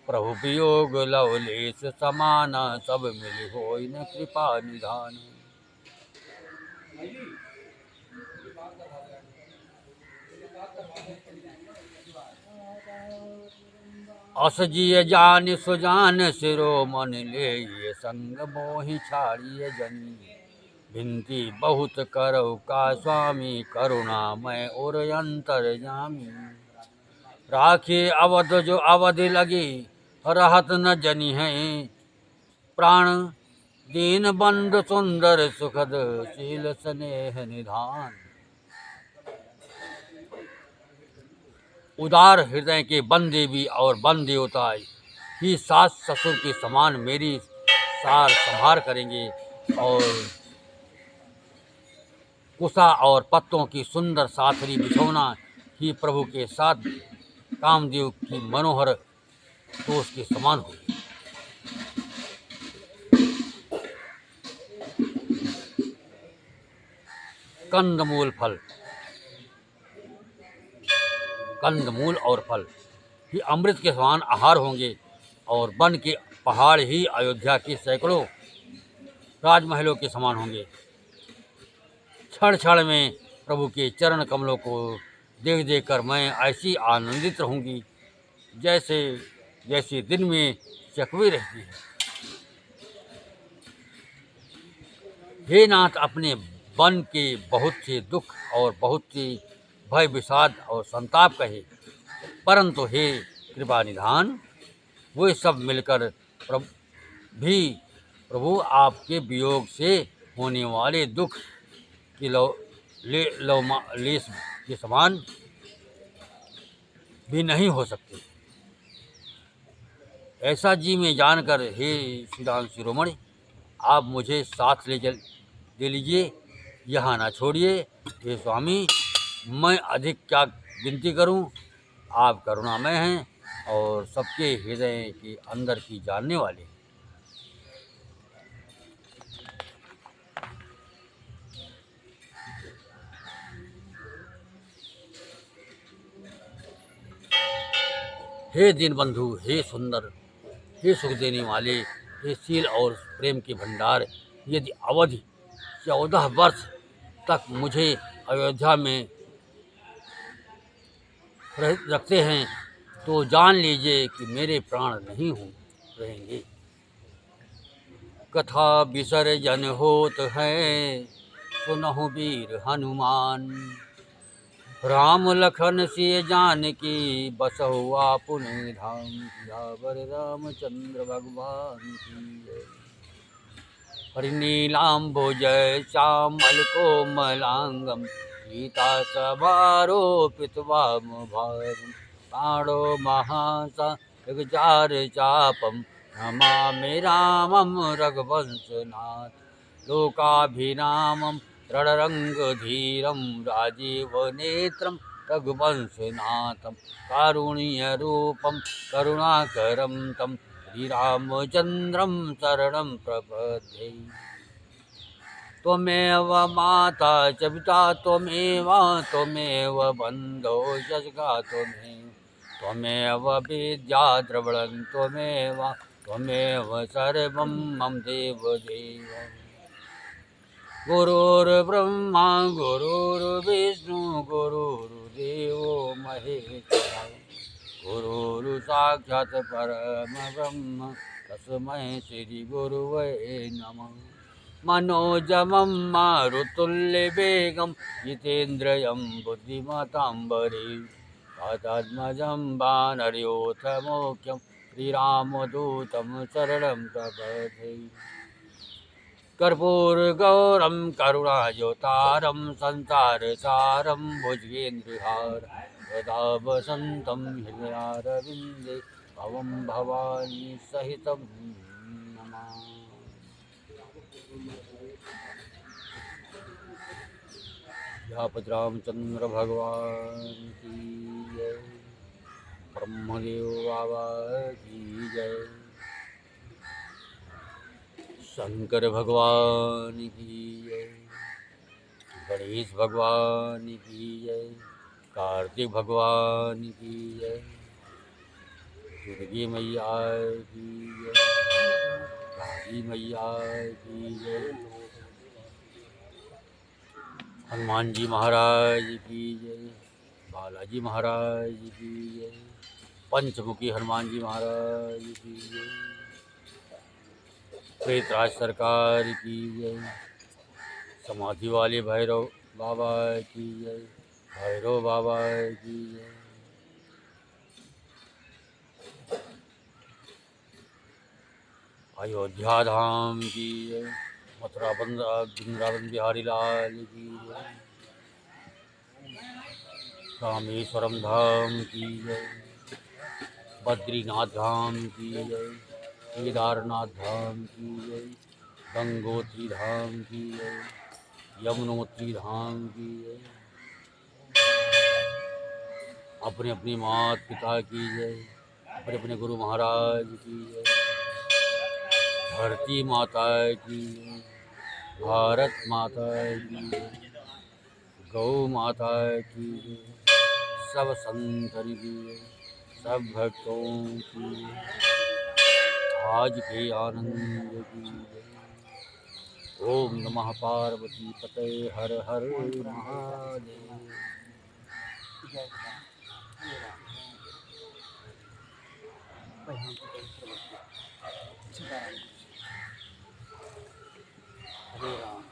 प्रभु वियोग लवलेश समाना, सब मिल होई न कृपा निधान। असजिय जान सुजान शिरोमन, ले ये संग मोहि छाड़िय जनी। विनती बहुत करौ का स्वामी, करुणा मैं और अंतर्यामी। राखे अवध जो अवध लगे, रहत न जनी है। प्राण दीन बंधु सुंदर सुखद, शील स्नेह निधान। उदार हृदय के वन देवी और वन देवता ही सास ससुर के समान मेरी सार संभार करेंगे और कुशा और पत्तों की सुंदर साथरी बिछौना ही प्रभु के साथ कामदेव की मनोहर तोष के समान होगी। कंदमूल फल, कंदमूल और फल ही अमृत के समान आहार होंगे और वन के पहाड़ ही अयोध्या के सैकड़ों राजमहलों के समान होंगे। क्षण क्षण में प्रभु के चरण कमलों को देख देख कर मैं ऐसी आनंदित रहूंगी जैसे जैसे दिन में चकवी रहती है। हे नाथ, अपने वन के बहुत से दुख और बहुत से भय विषाद और संताप कहे, परंतु हे कृपा निधान, वे सब मिलकर प्रभु आपके वियोग से होने वाले दुख की लेस के समान भी नहीं हो सकते। ऐसा जी में जानकर हे श्रीदान शिरोमणि, आप मुझे साथ ले लीजिए, यहाँ ना छोड़िए। हे स्वामी, मैं अधिक क्या विनती करूं, आप करुणामय हैं और सबके हृदय के अंदर की जानने वाले। हे दीनबंधु, हे सुंदर, हे सुख देने वाले, हे शील और प्रेम के भंडार, यदि अवधि 14 वर्ष तक मुझे अयोध्या में रखते हैं तो जान लीजिए कि मेरे प्राण नहीं रहेंगे। कथा विसर्जन होत है, सुनहु वीर हनुमान। राम लखन सिय जानकी, बसहु आपुन धाम। सियावर रामचंद्र भगवान की जय। हरिनीलाम्बुजय श्यामल कोमलांगम, सीता सभारोपित वामभागम। ताड़ो महासागर चापम, नमामि रामं रघुवंशनाथ। लोकाभिरामं रणरंगधीरं, राजीवनेत्रं रघुवंशनाथं। कारुण्यरूपं करुणाकरं तं, श्रीरामचन्द्रं शरणं प्रपद्ये। त्वमेव माता च पिता त्वमेव, त्वमेव बन्धो सखा त्वमेव। त्वमेव विद्या द्रविणं त्वमेव, त्वमेव सर्वं मम देवदेव। गुरुर्ब्रह्मा गुरुर्विष्णु गुरुर्देवो महेश्वरः। गुरुर् साक्षात् परमब्रह्म, तस्मै श्री गुरुवे नमः। मनोजमं मारुतुल्यवेगं, जितेन्द्रियं बुद्धिमतां वरिष्ठं। वातात्मजं वानरयूथमुख्यं, श्रीरामदूतं शरणं प्रपद्ये। कर्पूरगौरं करुणावतारं, संसारसारं भुजगेन्द्रहारं। सदा वसन्तं हृदयारविन्दे, भवं भवानी सहितं नमामि। यापत रामचंद्र भगवान की जय। ब्रह्मदेव बाबा की जय। शंकर भगवान की जय। गणेश भगवान की जय। कार्तिक भगवान की जय। दुर्गी मैया की जय। काली मैया की जय। हनुमान जी महाराज की जय। बालाजी महाराज की जय। पंचमुखी हनुमान जी महाराज की जय। प्रेतराज सरकार की जय। समाधि वाले भैरव बाबा की जय। भैरव बाबा की जय। अयोध्या धाम की जय। मथुरा वृंदावन बिहारी लाल की जय। रामेश्वरम धाम की जय। बद्रीनाथ धाम की जय। केदारनाथ धाम की जय। गंगोत्री धाम की जय। यमुनोत्री धाम की जय। अपने अपने माता पिता की जय। अपने अपने गुरु महाराज की जय। धरती माता की जय। भारत माता की जय। गौ माता की जय। सब संतन की जय। सब भक्तों की जय। आज के आनंद की जय। ओम नमः पार्वती पते हर हर महादेव। हरे राम।